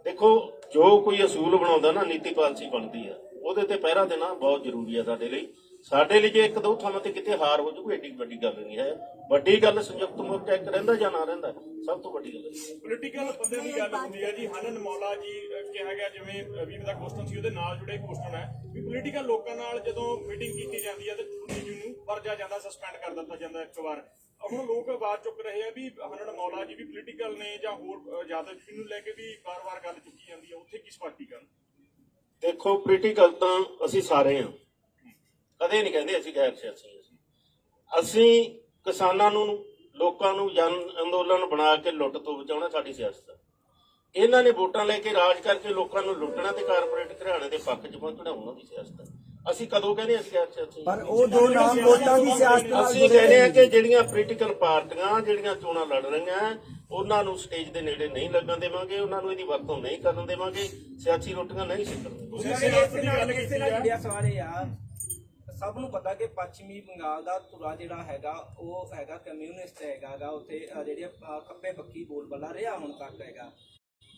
ਦੇਖੋ ਜੋ ਕੋਈ ਅਸੂਲ ਬਣਾਉਂਦਾ ਨਾ, ਨੀਤੀ ਪਾਲਿਸੀ ਬਣਦੀ ਆ, ਉਹਦੇ ਤੇ ਪਹਿਰਾ ਦੇਣਾ ਬਹੁਤ ਜ਼ਰੂਰੀ ਹੈ ਸਾਡੇ ਲਈ। ਸਾਡੇ ਲਈ ਜੇ ਇੱਕ ਦੋ ਥਾਵਾਂ ਤੇ ਕਿਤੇ ਹਾਰ ਹੋ ਜੂ ਏਡੀ ਵੱਡੀ ਗੱਲ ਨਹੀਂ ਹੈ। ਵੱਡੀ ਗੱਲ ਸੰਯੁਕਤ ਮੋਰਚਾ ਇੱਕ ਰਹਿੰਦਾ ਜਾਂ ਨਾ ਰਹਿੰਦਾ, ਸਭ ਤੋਂ ਵੱਡੀ ਗੱਲ ਹੈ। ਪੋਲੀਟੀਕਲ ਬੰਦੇ ਦੀ ਗੱਲ ਹੁੰਦੀ ਹੈ ਜੀ। ਹਨਨ ਮੌਲਾ ਜੀ ਕਿਹਾ ਗਿਆ, ਜਿਵੇਂ ਵੀਰ ਦਾ ਕੁਐਸਚਨ ਸੀ ਉਹਦੇ ਨਾਲ ਜੁੜੇ ਕੁਐਸਚਨ ਹੈ ਵੀ ਪੋਲੀਟੀਕਲ ਲੋਕਾਂ ਨਾਲ ਜਦੋਂ ਮੀਟਿੰਗ ਕੀਤੀ ਜਾਂਦੀ ਹੈ ਤੇ ਚੁਣੀ ਜੀ ਨੂੰ ਵਰਜਾ ਜਾਂਦਾ, ਸਸਪੈਂਡ ਕਰ ਦਿੱਤਾ ਜਾਂਦਾ ਇੱਕ ਵਾਰ। ਹੁਣ ਲੋਕ ਆਵਾਜ਼ ਚੁੱਕ ਰਹੇ ਆ ਵੀ ਹਨਨ ਮੌਲਾ ਜੀ ਵੀ ਪੋਲੀਟੀਕਲ ਨੇ ਜਾਂ ਹੋਰ ਯਾਦਵ ਜੀ ਨੂੰ ਲੈ ਕੇ ਵੀ ਵਾਰ-ਵਾਰ ਗੱਲ ਚੁੱਕੀ ਜਾਂਦੀ ਹੈ, ਉੱਥੇ ਕੀ ਸਪਸ਼ਟੀਕਰਨ? ਦੇਖੋ ਪੋਲੀਟੀਕਲ ਤਾਂ ਅਸੀਂ ਸਾਰੇ ਹਾਂ, ਕਦੇ ਨਹੀਂ ਕਹਿੰਦੇ ਅਸੀਂ ਗੈਰ ਸਿਆਸੀ। ਅਸੀਂ ਕਿਸਾਨਾਂ ਨੂੰ, ਲੋਕਾਂ ਨੂੰ ਜਨ ਅੰਦੋਲਨ ਬਣਾ ਕੇ ਲੁੱਟ ਤੋਂ ਬਚਾਉਣਾ ਸਾਡੀ ਸਿਆਸਤ ਹੈ। ਇਹਨਾਂ ਨੇ ਵੋਟਾਂ ਲੈ ਕੇ ਰਾਜ ਕਰਕੇ ਲੋਕਾਂ ਨੂੰ ਲੁੱਟਣਾ ਤੇ ਕਾਰਪੋਰੇਟ ਘਰਾਣੇ ਦੇ ਪੱਖ 'ਚ ਪਹੁੰਚਣਾ ਉਹਨਾਂ ਦੀ ਸਿਆਸਤ ਹੈ। ਅਸੀਂ ਕਦੋਂ ਕਹਿੰਦੇ ਅਸੀਂ ਗੈਰ ਸਿਆਸੀ? ਪਰ ਉਹ ਦੋ ਨਾਮ ਵੋਟਾਂ ਦੀ ਸਿਆਸਤ ਅਸੀਂ ਕਹਿੰਦੇ ਆ ਕਿ ਜਿਹੜੀਆਂ ਪੋਲੀਟੀਕਲ ਪਾਰਟੀਆਂ ਜਿਹੜੀਆਂ ਚੋਣਾਂ ਲੜ ਰਹੀਆਂ ਉਹਨਾਂ ਨੂੰ ਸਟੇਜ ਦੇ ਨੇੜੇ ਨਹੀਂ ਲੱਗਣ ਦੇਵਾਂਗੇ, ਉਹਨਾਂ ਨੂੰ ਇਹਦੀ ਵਰਤੋਂ ਨਹੀਂ ਕਰਨ ਦੇਵਾਂਗੇ, ਸਿਆਸੀ ਰੋਟੀਆਂ ਨਹੀਂ ਸਿੱਖਣ। ਸਵਾਲ ਇਹ ਆ, ਸਭ ਨੂੰ ਪਤਾ ਕਿ ਪੱਛਮੀ ਬੰਗਾਲ ਦਾ ਧੁਰਾ ਜਿਹੜਾ ਹੈਗਾ ਉਹ ਹੈਗਾ ਕਮਿਊਨਿਸਟ ਹੈਗਾ, ਉੱਥੇ ਜਿਹੜੇ ਖੱਬੇ ਪੱਖੀ ਬੋਲਬਾਲਾ ਰਿਹਾ ਹੁਣ ਤੱਕ ਹੈਗਾ।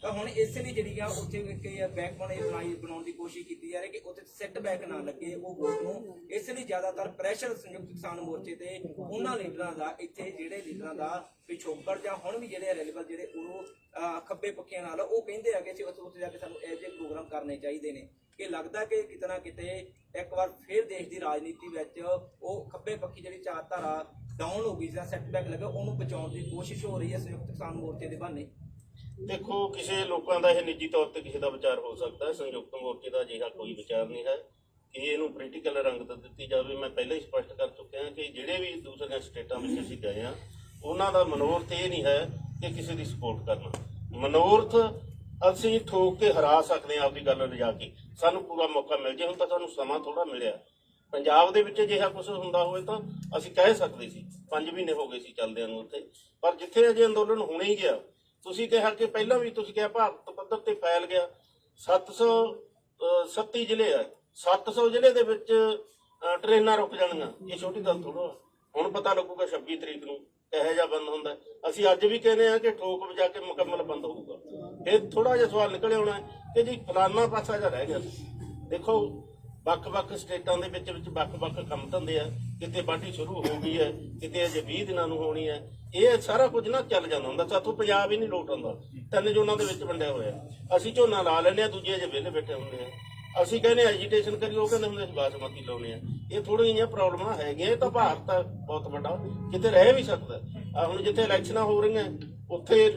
ਤਾਂ ਹੁਣ ਇਸੇ ਲਈ ਜਿਹੜੀ ਆ ਉੱਥੇ ਬੈਕ ਬਣਾਉਣ ਦੀ ਕੋਸ਼ਿਸ਼ ਕੀਤੀ ਜਾ ਰਹੀ ਕਿ ਉੱਥੇ ਸੈੱਟ ਬੈਕ ਨਾ ਲੱਗੇ ਉਹ ਵੋਟ ਨੂੰ। ਇਸ ਲਈ ਜ਼ਿਆਦਾਤਰ ਪ੍ਰੈਸ਼ਰ ਸੰਯੁਕਤ ਕਿਸਾਨ ਮੋਰਚੇ ਤੇ ਉਹਨਾਂ ਲੀਡਰਾਂ ਦਾ, ਇੱਥੇ ਜਿਹੜੇ ਲੀਡਰਾਂ ਦਾ ਪਿਛੋਕੜ ਜਾਂ ਹੁਣ ਵੀ ਜਿਹੜੇ ਅਵੇਲੇਬਲ ਜਿਹੜੇ ਉਹ ਖੱਬੇ ਪੱਖੀਆਂ ਨਾਲ ਉਹ ਕਹਿੰਦੇ ਆ ਕਿ ਅਸੀਂ ਉੱਥੇ ਜਾ ਕੇ ਸਾਨੂੰ ਇਹੋ ਜਿਹੇ ਪ੍ਰੋਗਰਾਮ ਕਰਨੇ ਚਾਹੀਦੇ ਨੇ। ਕਿ ਲੱਗਦਾ ਕਿ ਕਿਤੇ ਨਾ ਕਿਤੇ ਇੱਕ ਵਾਰ ਫਿਰ ਦੇਸ਼ ਦੀ ਰਾਜਨੀਤੀ ਵਿੱਚ ਉਹ ਖੱਬੇ ਪੱਖੀ ਜਿਹੜੀ ਚਾਰਧਾਰਾ ਡਾਊਨ ਹੋ ਗਈ ਜਾਂ ਸੈਟਬੈਕ ਲੱਗਾ, ਉਹਨੂੰ ਬਚਾਉਣ ਦੀ ਕੋਸ਼ਿਸ਼ ਹੋ ਰਹੀ ਹੈ ਸੰਯੁਕਤ ਕਿਸਾਨ ਮੋਰਚੇ ਦੇ ਬਹਾਨੇ। ਦੇਖੋ ਕਿਸੇ ਲੋਕਾਂ ਦਾ ਇਹ ਨਿੱਜੀ ਤੌਰ ਤੇ ਕਿਸੇ ਦਾ ਵਿਚਾਰ ਹੋ ਸਕਦਾ ਹੈ, ਸੰਯੁਕਤ ਮੋਰਚੇ ਦਾ ਅਜਿਹਾ ਕੋਈ ਵਿਚਾਰ ਨਹੀਂ ਹੈ ਕਿ ਇਹਨੂੰ ਪੋਲੀਟੀਕਲ ਰੰਗਤ ਦਿੱਤੀ ਜਾਵੇ। ਮੈਂ ਪਹਿਲਾਂ ਹੀ ਸਪਸ਼ਟ ਕਰ ਚੁੱਕਿਆ ਕਿ ਜਿਹੜੇ ਵੀ ਦੂਸਰੀਆਂ ਸਟੇਟਾਂ ਵਿੱਚ ਅਸੀਂ ਗਏ ਆ ਉਹਨਾਂ ਦਾ ਮਨੋਰਥ ਇਹ ਨਹੀਂ ਹੈ ਕਿ ਕਿਸੇ ਦੀ ਸਪੋਰਟ ਕਰਨਾ। ਮਨੋਰਥ ਅਸੀਂ ਠੋਕ ਕੇ ਹਰਾ ਸਕਦੇ ਹਾਂ ਆਪਦੀ ਗੱਲ ਲਿਜਾ ਕੇ, ਸਾਨੂੰ ਪੂਰਾ ਮੌਕਾ ਮਿਲ ਜੇ। ਹੁਣ ਤਾਂ ਸਾਨੂੰ ਸਮਾਂ ਥੋੜਾ ਮਿਲਿਆ। ਪੰਜਾਬ ਦੇ ਵਿੱਚ ਅਜਿਹਾ ਕੁਝ ਹੁੰਦਾ ਹੋਵੇ ਤਾਂ ਅਸੀਂ ਕਹਿ ਸਕਦੇ ਸੀ, 5 ਮਹੀਨੇ ਹੋ ਗਏ ਸੀ ਚੱਲਦਿਆਂ ਨੂੰ ਉੱਥੇ, ਪਰ ਜਿੱਥੇ ਅਜੇ ਅੰਦੋਲਨ ਹੋਣੇ ਹੀ ਗਿਆ। ਤੁਸੀਂ ਕਿਹਾ ਕਿ ਪਹਿਲਾਂ ਵੀ ਤੁਸੀਂ ਕਿਹਾ ਭਾਰਤ ਪੱਧਰ ਤੇ ਫੈਲ ਗਿਆ। 737 ਜ਼ਿਲ੍ਹੇ ਆ, 700 ਜ਼ਿਲ੍ਹੇ ਦੇ ਵਿੱਚ ਟ੍ਰੇਨਾਂ ਰੁਕ ਜਾਣਗੀਆਂ, ਇਹ ਛੋਟੀ ਗੱਲ ਥੋੜਾ। ਹੁਣ ਪਤਾ ਲੱਗੂਗਾ 26 ਤਰੀਕ ਨੂੰ ਕਿਹੋ ਜਿਹਾ ਬੰਦ ਹੁੰਦਾ। ਅਸੀਂ ਅੱਜ ਵੀ ਕਹਿੰਦੇ ਆ ਕਿ ਠੋਕ ਵਜਾ ਕੇ ਮੁਕੰਮਲ ਬੰਦ ਹੋਊਗਾ। ਫਿਰ ਥੋੜਾ ਜਿਹਾ ਸਵਾਲ ਨਿਕਲ ਆਉਣਾ ਕਿ ਜੀ ਫਲਾਨਾ ਪਾਸਾ ਜਿਹਾ ਰਹਿ ਗਿਆ। ਦੇਖੋ ਵੱਖ-ਵੱਖ ਸਟੇਟਾਂ ਦੇ ਵਿੱਚ ਵੱਖ-ਵੱਖ ਕੰਮ ਧੰਦੇ ਆ, ਕਿਤੇ ਵਾਢੀ ਸ਼ੁਰੂ ਹੋ ਗਈ ਹੈ, ਕਿਤੇ ਅਜੇ 20 ਦਿਨਾਂ ਨੂੰ ਹੋਣੀ ਹੈ। ਇਹ ਸਾਰਾ ਕੁਝ ਨਾ ਚੱਲ ਜਾਂਦਾ ਹੁੰਦਾ। ਸਾਥੋਂ ਪੰਜਾਬ ਹੀ ਨਹੀਂ ਲੋਟ ਆਉਂਦਾ। 3 ਜ਼ੋਨਾਂ ਦੇ ਵਿੱਚ ਵੰਡਿਆ ਹੋਇਆ। ਅਸੀਂ ਝੋਨਾ ਲਾ ਲੈਂਦੇ ਆ, ਦੂਜੇ ਅਜੇ ਵਿਹਲੇ ਬੈਠੇ ਹੁੰਦੇ ਆ। ਅਸੀਂ ਕਹਿੰਦੇ ਐਜੀਟੇਸ਼ਨ ਕਰੀ, ਉਹ ਕਹਿੰਦੇ ਹੁੰਦੇ ਅਸੀਂ ਬਾਸਮਤੀ ਲਾਉਣੇ ਆ। ਇਹ ਥੋੜ੍ਹੀਆਂ ਜਿਹੀਆਂ ਪ੍ਰੋਬਲਮਾਂ ਹੈਗੀਆਂ। ਇਹ ਤਾਂ ਭਾਰਤ ਆ ਬਹੁਤ ਵੱਡਾ, ਕਿਤੇ ਰਹਿ ਵੀ ਸਕਦਾ। ਆ ਹੁਣ ਜਿੱਥੇ ਇਲੈਕਸ਼ਨਾਂ ਹੋ ਰਹੀਆਂ ਉੱਥੇ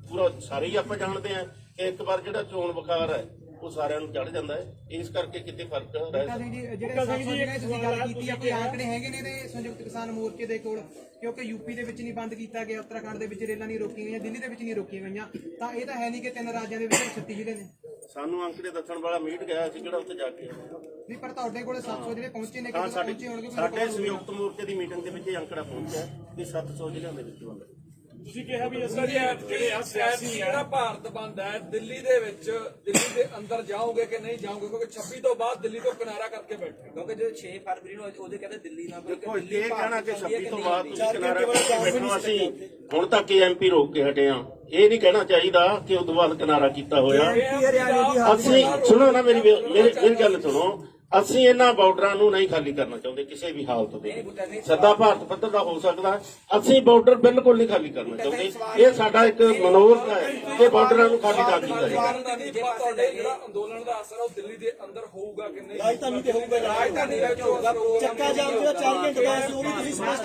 ਪੂਰਾ ਸਾਰੇ ਹੀ ਆਪਾਂ ਜਾਣਦੇ ਆ ਕਿ ਇੱਕ ਵਾਰ ਜਿਹੜਾ ਚੋਣ ਬੁਖਾਰ ਹੈ ਉਹ ਸਾਰਿਆਂ ਨੂੰ ਚੜ ਜਾਂਦਾ ਹੈ। ਇਸ ਕਰਕੇ ਕਿਤੇ ਫਰਕ ਰਹਿ ਸਕਦਾ। ਜਿਹੜੇ 700 ਜਿਹੜੇ ਤੁਸੀਂ ਗੱਲ ਕੀਤੀ ਆ, ਕੋਈ ਆંકੜੇ ਹੈਗੇ ਨੇ ਤੇ ਸੰਯੁਕਤ ਕਿਸਾਨ ਮੋਰਚੇ ਦੇ ਕੋਲ? ਕਿਉਂਕਿ ਯੂਪੀ ਦੇ ਵਿੱਚ ਨਹੀਂ ਬੰਦ ਕੀਤਾ ਗਿਆ, ਉੱਤਰਾਖੰਡ ਦੇ ਵਿੱਚ ਰੇਲਾਂ ਨਹੀਂ ਰੋਕੀਆਂ ਗਈਆਂ, ਦਿੱਲੀ ਦੇ ਵਿੱਚ ਨਹੀਂ ਰੋਕੀਆਂ ਗਈਆਂ, ਤਾਂ ਇਹ ਤਾਂ ਹੈ ਨਹੀਂ ਕਿ 3 ਰਾਜਾਂ ਦੇ ਵਿੱਚ 36 ਜ਼ਿਲ੍ਹੇ ਨੇ। ਸਾਨੂੰ ਅੰਕੜੇ ਦੱਸਣ ਵਾਲਾ ਮੀਟ ਗਿਆ ਸੀ ਕਿਹੜਾ ਉੱਥੇ ਜਾ ਕੇ। ਨਹੀਂ, ਪਰ ਤੁਹਾਡੇ ਕੋਲ 700 ਜਿਹੜੇ ਪਹੁੰਚੇ ਨੇ, ਹਾਂ, ਕਿਤੇ ਪਹੁੰਚੇ ਹੋਣਗੇ। ਸਾਡੇ ਸੰਯੁਕਤ ਮੋਰਚੇ ਦੀ ਮੀਟਿੰਗ ਦੇ ਵਿੱਚ ਇਹ ਅੰਕੜਾ ਪਹੁੰਚਿਆ ਕਿ 700 ਜ਼ਿਲ੍ਹਿਆਂ ਦੇ ਵਿੱਚ ਵੰਡ। ਤੁਸੀਂ ਕਿਹਾ ਵੀ ਅਸੀਂ ਜਿਹੜੇ ਆ ਸਿਆਸੀ ਜਿਹੜਾ ਭਾਰਤ ਬੰਦ ਹੈ, ਦਿੱਲੀ ਦੇ ਵਿੱਚ, ਦਿੱਲੀ ਦੇ ਅੰਦਰ ਜਾਓਗੇ ਕਿ ਨਹੀਂ ਜਾਓਗੇ? ਕਿਉਂਕਿ 26 ਤੋਂ ਬਾਅਦ ਦਿੱਲੀ ਤੋਂ ਕਿਨਾਰਾ ਕਰਕੇ ਬੈਠੇ। ਕਿਉਂਕਿ ਜੋ 6 ਫਰਵਰੀ ਨੂੰ ਉਹਦੇ ਕਹਿੰਦੇ ਦਿੱਲੀ ਨਾਲ ਦੇਖੋ ਇਹ ਕਹਿਣਾ ਕਿ 26 ਤੋਂ ਬਾਅਦ ਤੁਸੀਂ ਕਿਨਾਰਾ ਕਰਕੇ ਬੈਠੋ। ਅਸੀਂ ਹੁਣ ਤੱਕ ਐਮਪੀ ਰੋਕ ਕੇ ਹਟੇ ਆ। ਇਹ ਨਹੀਂ ਕਹਿਣਾ ਚਾਹੀਦਾ ਕਿ ਉਦੋਂ ਬਾਅਦ ਕਿਨਾਰਾ ਕੀਤਾ ਹੋਇਆ। ਅਸੀਂ ਸੁਣੋ ਨਾ, ਮੇਰੀ ਗੱਲ ਸੁਣੋ। ਅਸੀਂ ਇਹਨਾਂ ਬਾਰਡਰਾਂ ਨੂੰ ਨਹੀਂ ਖਾਲੀ ਕਰਨਾ ਚਾਹੁੰਦੇ ਕਿਸੇ ਵੀ ਹਾਲਤ ਦੇ ਵਿੱਚ। ਸਦਾ ਭਾਰਤ ਪੱਧਰ ਦਾ ਹੋ ਸਕਦਾ, ਅਸੀਂ ਬਾਰਡਰ ਬਿਲਕੁਲ ਨਹੀਂ ਖਾਲੀ ਕਰਨਾ ਚਾਹੁੰਦੇ। ਇਹ ਸਾਡਾ ਇੱਕ ਮਨੋਰਥ ਹੈ ਕਿ ਬਾਰਡਰਾਂ ਨੂੰ ਖਾਲੀ ਨਾ ਕੀਤਾ ਜਾਏ। ਤੁਹਾਡੇ ਜਿਹੜਾ ਅੰਦੋਲਨ ਦਾ ਅਸਰ ਉਹ ਦਿੱਲੀ ਦੇ ਅੰਦਰ ਹੋਊਗਾ ਕਿ ਨਹੀਂ? ਰਾਜਧਾਨੀ ਤੇ ਹੋਊਗਾ। ਰਾਜਧਾਨੀ ਵਿੱਚ ਹੋਊਗਾ। ਚੱਕਾ ਜਾਮ ਜਿਹੜਾ 4 ਘੰਟੇ ਦਾ ਸੀ ਉਹ ਵੀ ਤੁਸੀਂ ਸਪਸ਼ਟ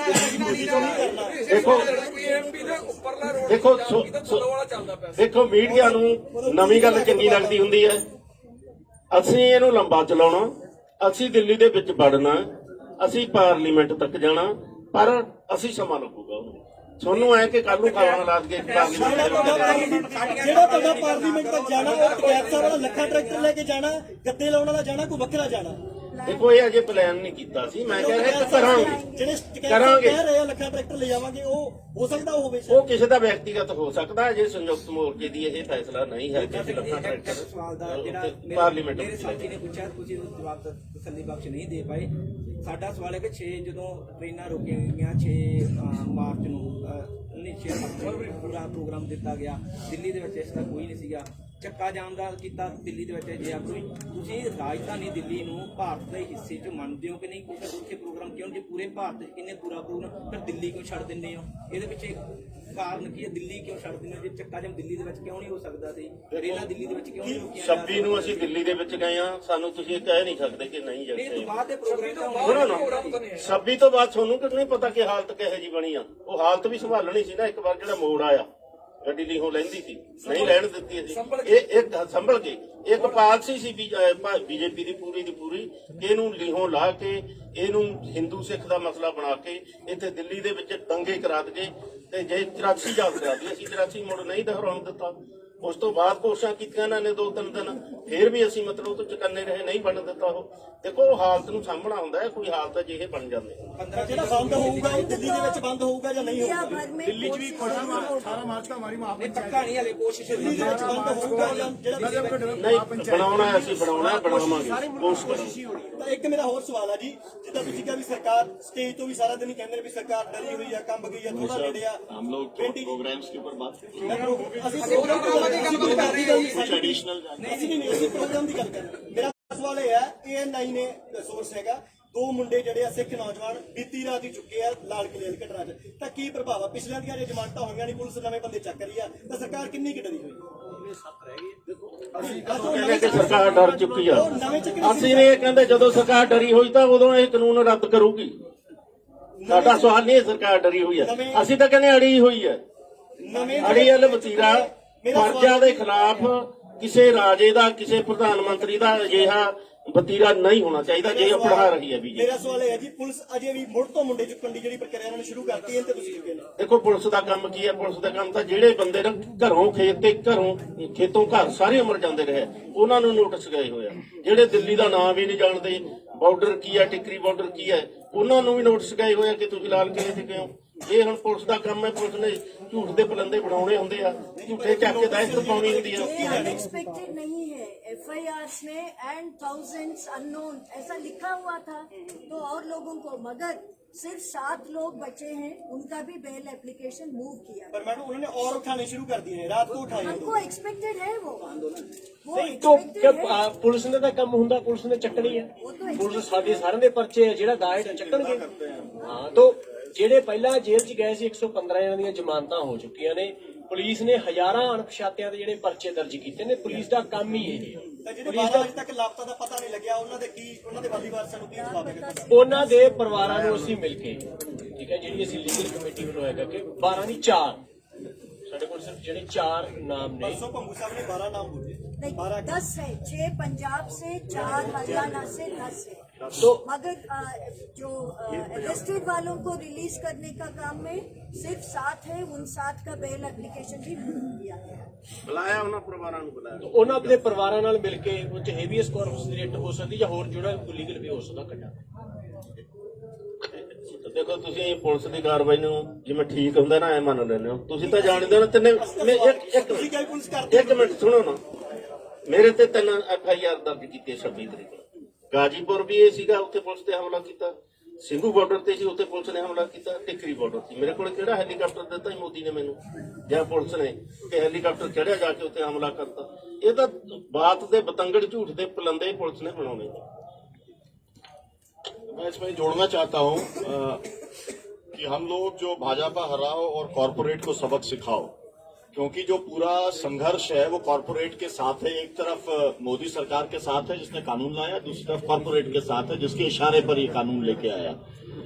ਕਰਨਾ। ਦੇਖੋ ਐਮਪੀ ਦੇ ਉੱਪਰਲਾ ਰੋਡ ਦੇਖੋ ਥੱਲੋਂ ਵਾਲਾ ਚੱਲਦਾ ਪਿਆ। ਦੇਖੋ ਮੀਡੀਆ ਨੂੰ ਨਵੀਂ ਗੱਲ ਚੰਗੀ ਲੱਗਦੀ ਹੁੰਦੀ ਹੈ। ਅਸੀਂ ਇਹਨੂੰ ਲੰਬਾ ਚਲਾਉਣਾ, ਅਸੀਂ ਦਿੱਲੀ ਦੇ ਵਿੱਚ ਵੜਨਾ, ਅਸੀਂ ਪਾਰਲੀਮੈਂਟ ਤੱਕ ਜਾਣਾ, ਪਰ ਅਸੀਂ ਸਮਾਂ ਲੱਗੂਗਾ ਉਹਨੂੰ। ਤੁਹਾਨੂੰ ਐ ਕਿ ਕੱਲ ਨੂੰ ਖਾਣਾ ਲਾ ਕੇ ਜਿਹੜਾ ਤੁਹਾਡਾ ਪਾਰਲੀਮੈਂਟ ਤੱਕ ਜਾਣਾ, ਉਹ ਕੈਦ ਸਾਹਿਬ ਵਾਲਾ ਲੱਖਾਂ ਟਰੈਕਟਰ ਲੈ ਕੇ ਜਾਣਾ, ਗੱਦੇ ਲਾਉਣ ਵਾਲਾ ਜਾਣਾ, ਕੋਈ ਵੱਖਰਾ ਜਾਣਾ? ਦੇਖੋ ਇਹ ਅਜੇ ਪਲਾਨ ਨਹੀਂ ਕੀਤਾ ਸੀ। ਮੈਂ ਕਹਿ ਰਿਹਾ ਕਿ ਕਰਾਂਗੇ ਕਹਿ ਰਹੇ ਆ ਲੱਖਾਂ ਟਰੈਕਟਰ ਲੈ ਜਾਵਾਂਗੇ, ਉਹ ਹੋ ਸਕਦਾ ਉਹ ਹੋਵੇ। ਉਹ ਕਿਸੇ ਦਾ ਵਿਅਕਤੀਗਤ ਹੋ ਸਕਦਾ। ਜੇ ਸੰਯੁਕਤ ਮੋਰਚੇ ਦੀ ਇਹ ਫੈਸਲਾ ਨਹੀਂ ਹੈ ਕਿ ਅਸੀਂ ਲੱਖਾਂ ਸਵਾਲ ਦਾ ਜਿਹੜਾ ਟਰੈਕਟਰ ਪਾਰਲੀਮੈਂਟ ਮੇਰੇ ਵਿੱਚ ਸਾਥੀ ਨੇ ਪੁੱਛਿਆ, ਤੁਸੀਂ ਉਹ ਜਵਾਬ ਤਸੱਲੀ ਬਖਸ਼ ਨਹੀਂ ਦੇ ਪਾਏ। ਸਾਡਾ ਸਵਾਲ ਹੈ ਕਿ 6 ਜਦੋਂ ਟ੍ਰੇਨਾਂ ਰੋਕੀਆਂ ਗਈਆਂ, 6 ਮਾਰਚ ਨੂੰ 19 ਅਕਤੂਬਰ ਪੂਰਾ ਪ੍ਰੋਗਰਾਮ ਦਿੱਤਾ ਗਿਆ। ਦਿੱਲੀ ਦੇ ਵਿੱਚ ਇਸ ਦਾ ਕੋਈ ਨਹੀਂ ਸੀਗਾ। ਚੱਕਾ ਜਾਮ ਦਾ ਕੀਤਾ ਦਿੱਲੀ ਦੇ ਵਿੱਚ ਜੇ ਕੋਈ। ਤੁਸੀਂ ਰਾਜਧਾਨੀ ਦਿੱਲੀ ਨੂੰ ਭਾਰਤ ਦੇ ਹਿੱਸੇ 'ਚ ਮੰਨਦੇ ਹੋ ਕਿ ਨਹੀਂ? ਕਿਉਂਕਿ ਉੱਥੇ ਪ੍ਰੋਗਰਾਮ ਕਿਉਂ, ਜੇ ਪੂਰੇ ਭਾਰਤ 'ਚ ਇੰਨੇ ਪੂਰਾ ਪ੍ਰੋਗਰਾਮ, ਫਿਰ ਦਿੱਲੀ ਕਿਉਂ ਛੱਡ ਦਿੰਦੇ ਹੋ? ਇਹਦੇ ਪਿੱਛੇ ਕਾਰਨ ਕੀ ਹੈ? ਦਿੱਲੀ ਕਿਉਂ ਛੱਡ ਦਿੰਦੇ ਹੋ? ਜੇ ਚੱਕਾ ਜਾਮ ਦਿੱਲੀ ਦੇ ਵਿੱਚ ਕਿਉਂ ਨਹੀਂ ਹੋ ਸਕਦਾ ਸੀ? ਰੇਲਾਂ ਦਿੱਲੀ ਦੇ ਵਿੱਚ ਕਿਉਂ ਨਹੀਂ ਰੁਕੀਆਂ? 26 ਨੂੰ ਅਸੀਂ ਦਿੱਲੀ ਦੇ ਵਿੱਚ ਗਏ ਆ। ਸਾਨੂੰ ਤੁਸੀਂ ਕਹਿ ਨਹੀਂ ਸਕਦੇ ਕਿ ਨਹੀਂ ਇਹ ਤੋਂ ਜਾਂਦੇ। ਬਾਅਦ ਦੇ ਪ੍ਰੋਗਰਾਮ ਸੁਣੋ ਨਾ, 26 ਤੋਂ ਬਾਅਦ ਤੁਹਾਨੂੰ ਕਿੰਨੀ ਪਤਾ ਕਿ ਹਾਲਤ ਕਿਹੋ ਜੀ ਬਣੀ ਆ। ਉਹ ਹਾਲਤ ਵੀ ਸੰਭਾਲਣੀ ਸੀ ਨਾ। ਇੱਕ ਵਾਰ ਜਿਹੜਾ ਮੋੜ ਆਇਆ, ਗੱਡੀ ਲੀਹੋਂ ਲੈਂਦੀ ਸੀ, ਨਹੀਂ ਲੈਣ ਦਿੱਤੀ ਅਸੀਂ। ਇਹ ਇੱਕ ਸੰਭਲ ਕੇ ਇੱਕ ਪਾਲਸੀ ਸੀ ਬੀਜੇਪੀ ਦੀ ਪੂਰੀ ਕਿ ਇਹਨੂੰ ਲੀਹੋਂ ਲਾ ਕੇ ਇਹਨੂੰ ਹਿੰਦੂ ਸਿੱਖ ਦਾ ਮਸਲਾ ਬਣਾ ਕੇ ਇੱਥੇ ਦਿੱਲੀ ਦੇ ਵਿੱਚ ਦੰਗੇ ਕਰਾ ਦਈਏ ਤੇ ਜੇ 84 ਯਾਦ ਕਰਾ ਦਈਏ। ਅਸੀਂ 84 ਮੁੜ ਨਹੀਂ ਦੁਹਰਾਉਣ ਦਿੱਤਾ। ਉਸ ਤੋਂ ਬਾਅਦ ਕੋਸ਼ਿਸ਼ਾਂ ਕੀਤੀਆਂ ਇਹਨਾਂ ਨੇ 2-3 ਦਿਨ, ਫਿਰ ਵੀ ਅਸੀਂ ਮਤਲਬ ਉਹ ਤੋਂ ਚੁਕੰਨੇ ਰਹੇ, ਨਹੀਂ ਬਣ ਦਿੱਤਾ ਉਹ। ਦੇਖੋ ਉਹ ਹਾਲਤ ਨੂੰ ਸਾਹਮਣਾ ਹੁੰਦਾ ਹੈ। ਕੋਈ ਹਾਲਤ ਜਿਹੇ ਬਣ ਜਾਂਦੇ। ਜਿਹੜਾ ਬੰਦ ਹੋਊਗਾ ਉਹ ਦਿੱਲੀ ਦੇ ਵਿੱਚ ਬੰਦ ਹੋਊਗਾ ਜਾਂ ਨਹੀਂ ਹੋਊਗਾ? दिल्ली च भी 18 मार्च का हमारी ਪੱਕਾ ਨਹੀਂ ਹਲੇ ਕੋਸ਼ਿਸ਼ ਦਿੱਲੀ ਦੇ ਵਿੱਚ ਬੰਦ ਹੋਊਗਾ ਜਾਂ ਜਿਹੜਾ ਨਹੀਂ ਬਣਾਉਣਾ, ਅਸੀਂ ਬਣਾਉਣਾ, ਬਣਾਵਾਂਗੇ, ਕੋਸ਼ਿਸ਼ ਕਰਾਂਗੇ। ਤਾਂ ਇੱਕ ਮੇਰਾ ਹੋਰ ਸਵਾਲ ਹੈ ਜੀ, ਜਿੱਦਾਂ ਤੁਸੀਂ ਕਿਹਾ ਵੀ ਸਰਕਾਰ ਸਟੇਜ ਤੋਂ ਵੀ ਸਾਰਾ ਦਿਨ ਹੀ ਕਹਿੰਦੇ ਨੇ ਵੀ ਸਰਕਾਰ ਡਰੀ ਹੋਈ ਆ, ਕੰਬ ਗਈ ਆ, ਥੋੜਾ ਨੇੜੇ ਆ। हम लोग प्रोग्राम्स के ऊपर बात करते हैं। ਅਸੀਂ ਪ੍ਰੋਗਰਾਮ ਦੀ ਗੱਲ ਅਸੀਂ ਪ੍ਰੋਗਰਾਮ ਦੀ ਗੱਲ ਕਰ ਰਹੇ। ਮੇਰਾ ਸਵਾਲ ਇਹ ਹੈ, ANI ਨੇ ਸੋਰਸ ਹੈਗਾ, 2 ਮੁੰਡੇ ਜਿਹੜੇ ਆ ਸਿੱਖ ਨੌਜਵਾਨ ਬੀਤੀ ਰਾਤ ਹੀ ਚੁੱਕੇ ਆ ਲਾਲ ਕਿਲ੍ਹੇ ਦੀ ਘਟਨਾ 'ਚ, ਤਾਂ ਕੀ ਪ੍ਰਭਾਵ ਆ? ਪਿਛਲੀਆਂ ਦੀਆਂ ਜੇ ਜ਼ਮਾਨਤਾਂ ਹੋਈਆਂ ਨਹੀਂ, ਪੁਲਿਸ ਨਵੇਂ ਬੰਦੇ ਚੱਕ ਰਹੀ ਆ, ਤਾਂ ਸਰਕਾਰ ਕਿੰਨੀ ਕੁ ਡਰੀ ਹੋਈ? ਕਹਿੰਦੇ ਕਿ ਸਰਕਾਰ ਡਰ ਚੁੱਕੀ ਆ। ਅਸੀਂ ਨੇ ਕਹਿੰਦੇ ਜਦੋਂ ਸਰਕਾਰ ਡਰੀ ਹੋਈ ਤਾਂ ਉਦੋਂ ਇਹ ਕਾਨੂੰਨ ਰੱਦ ਕਰੂਗੀ। ਸਾਡਾ ਸਵਾਲ ਨਹੀਂ ਸਰਕਾਰ ਡਰੀ ਹੋਈ ਹੈ, ਅਸੀਂ ਤਾਂ ਕਹਿੰਦੇ ਅੜੀ ਹੋਈ ਹੈ। ਅੜੀ ਵਾਲ ਵਤੀਰਾ ਫਰਜ਼ਾਂ ਦੇ ਖਿਲਾਫ ਕਿਸੇ ਰਾਜੇ ਦਾ, ਕਿਸੇ ਪ੍ਰਧਾਨ ਮੰਤਰੀ ਦਾ ਅਜਿਹਾ ਵਤੀਰਾ ਨਹੀਂ ਹੋਣਾ ਚਾਹੀਦਾ ਜੇ ਅਪਣਾ ਰਹੀ ਹੈ ਬੀਜੇਪੀ। ਮੇਰਾ ਸਵਾਲ ਇਹ ਹੈ ਜੀ, ਪੁਲਿਸ ਅਜੇ ਵੀ ਮੁੜ ਤੋਂ ਮੁੰਡੇ ਚੁੱਕਣ ਦੀ ਜਿਹੜੀ ਪ੍ਰਕਿਰਿਆ ਇਹਨਾਂ ਨੇ ਸ਼ੁਰੂ ਕਰਤੀ ਹੈ ਤੇ ਤੁਸੀਂ ਕਿਵੇਂ ਨੇ? ਦੇਖੋ ਪੁਲਿਸ ਦਾ ਕੰਮ ਕੀ ਹੈ, ਪੁਲਿਸ ਦਾ ਕੰਮ ਤਾਂ ਜਿਹੜੇ ਬੰਦੇ ਨਾ ਘਰੋਂ ਖੇਤ ਤੇ ਖੇਤੋਂ ਘਰ ਸਾਰੀ ਉਮਰ ਜਾਂਦੇ ਰਹੇ ਉਹਨਾਂ ਨੂੰ ਨੋਟਿਸ ਗਏ ਹੋਏ ਆ। ਜਿਹੜੇ ਦਿੱਲੀ ਦਾ ਨਾਮ ਵੀ ਨਹੀਂ ਜਾਣਦੇ, ਬਾਰਡਰ ਕੀ ਹੈ, ਟਿਕਰੀ ਬਾਰਡਰ ਕੀ ਹੈ, ਉਹਨਾਂ ਨੂੰ ਵੀ ਨੋਟਿਸ ਗਏ ਹੋਏ ਆ ਕਿ ਤੁਸੀਂ ਲਾਲ ਕਿਲੇ ਤੇ ਗਏ ਹੋ। ਇਹ ਹੁਣ ਪੁਲਿਸ ਦਾ ਕੰਮ ਹੈ, ਪੁਲਿਸ ਨੇ ਝੂਠ ਦੇ ਪਲੰਦੇ ਬਣਾਉਣੇ ਹੁੰਦੇ ਆ, ਝੂਠੇ ਚੱਕ ਕੇ ਦਹਿਸ਼ਤ ਪਾਉਣੀ ਹੁੰਦੀ ਆ। अनएक्सपेक्टेड नहीं है, FIRs में एंड थाउजेंड्स अननोन ऐसा लिखा हुआ था तो और लोगों को, मगर सिर्फ 7 लोग बचे हैं, उनका भी बेल एप्लीकेशन मूव किया। पर मैडम उन्होंने और उठाने शुरू कर दिए हैं, रात को उठाए हैं। हमको एक्सपेक्टेड है वो तो जब पुलिस ने ਤਾਂ ਕੰਮ ਹੁੰਦਾ ਪੁਲਿਸ ਨੇ ਚੱਕਣੀ ਹੈ। ਪੁਲਿਸ ਸਾਡੇ ਸਾਰਿਆਂ ਦੇ ਪਰਚੇ ਜਿਹੜਾ ਦਾਇਰ ਚੱਕਣਗੇ। ਹਾਂ ਤਾਂ ਜਿਹੜੇ ਪਹਿਲਾਂ ਜੇਲ੍ਹ 'ਚ ਗਏ ਸੀ 115 ਜਣਾਂ ਦੀਆਂ ਜ਼ਮਾਨਤਾਂ ਹੋ ਚੁੱਕੀਆਂ ਨੇ। ਪੁਲਿਸ ਨੇ ਹਜ਼ਾਰਾਂ ਅਣਪਛਾਤਿਆਂ ਦੇ ਜਿਹੜੇ ਪਰਚੇ ਦਰਜ ਕੀਤੇ ਨੇ। ਪੁਲਿਸ ਦਾ ਕੰਮ ਹੀ ਇਹ ਹੈ। ਪੁਲਿਸ ਦਾ ਅਜੇ ਤੱਕ ਲਾਪਤਾ ਦਾ ਪਤਾ ਨਹੀਂ ਲੱਗਿਆ, ਉਹਨਾਂ ਦੇ ਵਾਲੀ ਵਾਰਸਾਂ ਨੂੰ ਕੀ ਜਵਾਬ ਦੇਗਾ? ਉਹਨਾਂ ਦੇ ਪਰਿਵਾਰਾਂ ਨੂੰ ਅਸੀਂ ਮਿਲ ਕੇ, ਠੀਕ ਹੈ, ਜਿਹੜੀ ਅਸੀਂ ਲੀਗਲ ਕਮੇਟੀ ਬਣਾਇਆ ਕਿ 12 ਨਹੀਂ 4 ਸਾਡੇ ਕੋਲ ਸਿਰਫ ਜਿਹੜੇ 4 ਨਾਮ ਨੇ। परसों पंगू साहब ने 12 नाम बोले। नहीं, 10 है, 6 पंजाब से, 4 हरियाणा से, 10 है। तो मगर जो अरेस्टेड वालों को रिलीज करने का काम में सिर्फ 7 है, उन 7 का बेल एप्लीकेशन भी किया गया। ਬੁਲਾਇਆ ਉਹਨਾਂ ਪਰਿਵਾਰਾਂ ਨੂੰ ਬੁਲਾਇਆ। ਉਹਨਾਂ ਦੇ ਪਰਿਵਾਰਾਂ ਨਾਲ ਮਿਲ ਕੇ ਉਹ 'ਚ ਹੈਵੀਐਸ ਕਾਰਪਸ ਦੀ ਰੇਟ ਹੋ ਸਕਦੀ ਜਾਂ ਹੋਰ ਜਿਹੜਾ ਲੀਗਲ ਵੀ ਹੋ ਸਕਦਾ ਕੱਢਾ। ਦੇਖੋ ਤੁਸੀਂ ਪੁਲਿਸ ਦੀ ਕਾਰਵਾਈ ਨੂੰ ਜਿਵੇਂ ਠੀਕ ਹੁੰਦਾ ਨਾ ਐ ਮੰਨ ਲੈਂਦੇ ਹੋ। ਤੁਸੀਂ ਤਾਂ ਜਾਣਦੇ ਹੋ ਨਾ ਤਿੰਨੇ ਇੱਕ ਮਿੰਟ ਸੁਣੋ ਨਾ, ਮੇਰੇ ਤੇ 3 FIR ਦਰਜ ਕੀਤੇ 26 ਤਰੀਕ ਨੂੰ। ਗਾਜੀਪੁਰ ਵੀ ਇਹ ਸੀਗਾ, ਉੱਥੇ ਪੁਲਿਸ ਤੇ ਹਮਲਾ ਕੀਤਾ। ਸਿੰਘੂ ਬਾਰਡਰ ਤੇ ਸੀ, ਉੱਥੇ ਪੁਲਿਸ ਨੇ ਹਮਲਾ ਕੀਤਾ। ਟਿਕਰੀ ਬਾਰਡਰ ਸੀ। ਮੇਰੇ ਕੋਲ ਕਿਹੜਾ ਹੈਲੀਕਾਪਟਰ ਦਿੱਤਾ ਸੀ ਮੋਦੀ ਨੇ ਮੈਨੂੰ ਜਾਂ ਪੁਲਿਸ ਨੇ ਕਿ ਹੈਲੀਕਾਪਟਰ ਚੜਿਆ ਜਾ ਕੇ ਉੱਥੇ ਹਮਲਾ ਕਰਤਾ। ਇਹ ਤਾਂ ਬਾਤ ਦੇ ਬਤੰਗੜ ਝੂਠ ਦੇ ਪਲੰਦੇ ਪੁਲਿਸ ਨੇ ਬਣਾਉਣੇ। मैं इसमें जोड़ना चाहता हूं कि हम लोग जो भाजपा हराओ और कॉरपोरेट को सबक सिखाओ, क्योंकि जो पूरा संघर्ष है वो कॉरपोरेट के साथ है। एक तरफ मोदी सरकार के साथ है जिसने कानून लाया, दूसरी तरफ कॉरपोरेट के साथ है जिसके इशारे पर ये कानून लेके आया।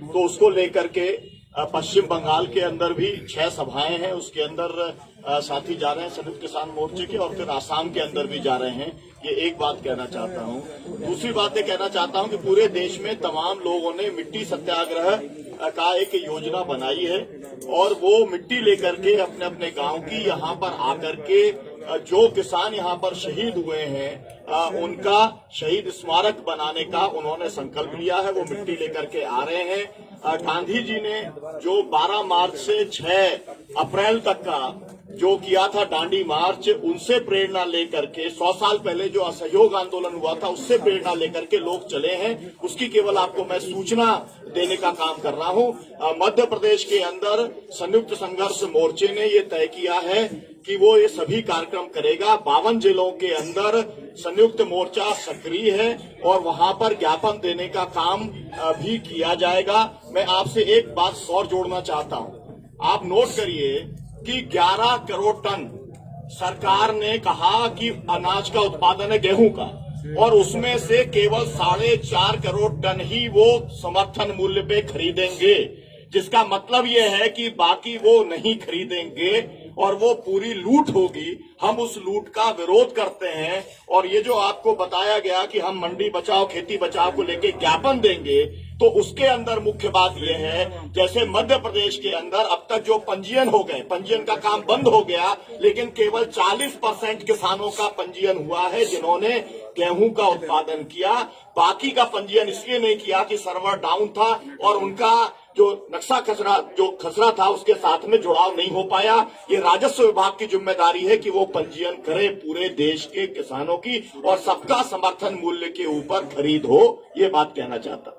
तो उसको लेकर के पश्चिम बंगाल के अंदर भी 6 सभाएं हैं, उसके अंदर साथी जा रहे हैं संयुक्त किसान मोर्चे के, और फिर आसाम के अंदर भी जा रहे हैं। ये एक बात कहना चाहता हूं। दूसरी बात ये कहना चाहता हूं कि पूरे देश में तमाम लोगों ने मिट्टी सत्याग्रह का एक योजना बनाई है और वो मिट्टी लेकर के अपने अपने गांव की यहाँ पर आकर के जो किसान यहाँ पर शहीद हुए हैं उनका शहीद स्मारक बनाने का उन्होंने संकल्प लिया है। वो मिट्टी लेकर के आ रहे हैं। गांधी जी ने जो 12 मार्च से 6 अप्रैल तक का जो किया था दांडी मार्च, उनसे प्रेरणा लेकर के 100 साल पहले जो असहयोग आंदोलन हुआ था उससे प्रेरणा लेकर के लोग चले हैं। उसकी केवल आपको मैं सूचना देने का काम कर रहा हूं। मध्य प्रदेश के अंदर संयुक्त संघर्ष मोर्चे ने ये तय किया है कि वो ये सभी कार्यक्रम करेगा। 52 जिलों के अंदर संयुक्त मोर्चा सक्रिय है और वहां पर ज्ञापन देने का काम भी किया जाएगा। मैं आपसे एक बात और जोड़ना चाहता हूं। आप नोट करिए कि 11 करोड़ टन सरकार ने कहा कि अनाज का उत्पादन है गेहूं का, और उसमें से केवल 4.5 करोड़ टन ही वो समर्थन मूल्य पे खरीदेंगे, जिसका मतलब ये है कि बाकी वो नहीं खरीदेंगे और वो पूरी लूट होगी। हम उस लूट का विरोध करते हैं। और ये जो आपको बताया गया कि हम मंडी बचाओ खेती बचाओ को लेके ज्ञापन देंगे, तो उसके अंदर मुख्य बात यह है, जैसे मध्य प्रदेश के अंदर अब तक जो पंजीयन हो गए, पंजीयन का काम बंद हो गया, लेकिन केवल 40% किसानों का पंजीयन हुआ है जिन्होंने गेहूं का उत्पादन किया। बाकी का पंजीयन इसलिए नहीं किया कि सर्वर डाउन था और उनका जो नक्शा खसरा था उसके साथ में जुड़ाव नहीं हो पाया। ये राजस्व विभाग की जिम्मेदारी है कि वो पंजीयन करे पूरे देश के किसानों की और सबका समर्थन मूल्य के ऊपर खरीद हो। ये बात कहना चाहता।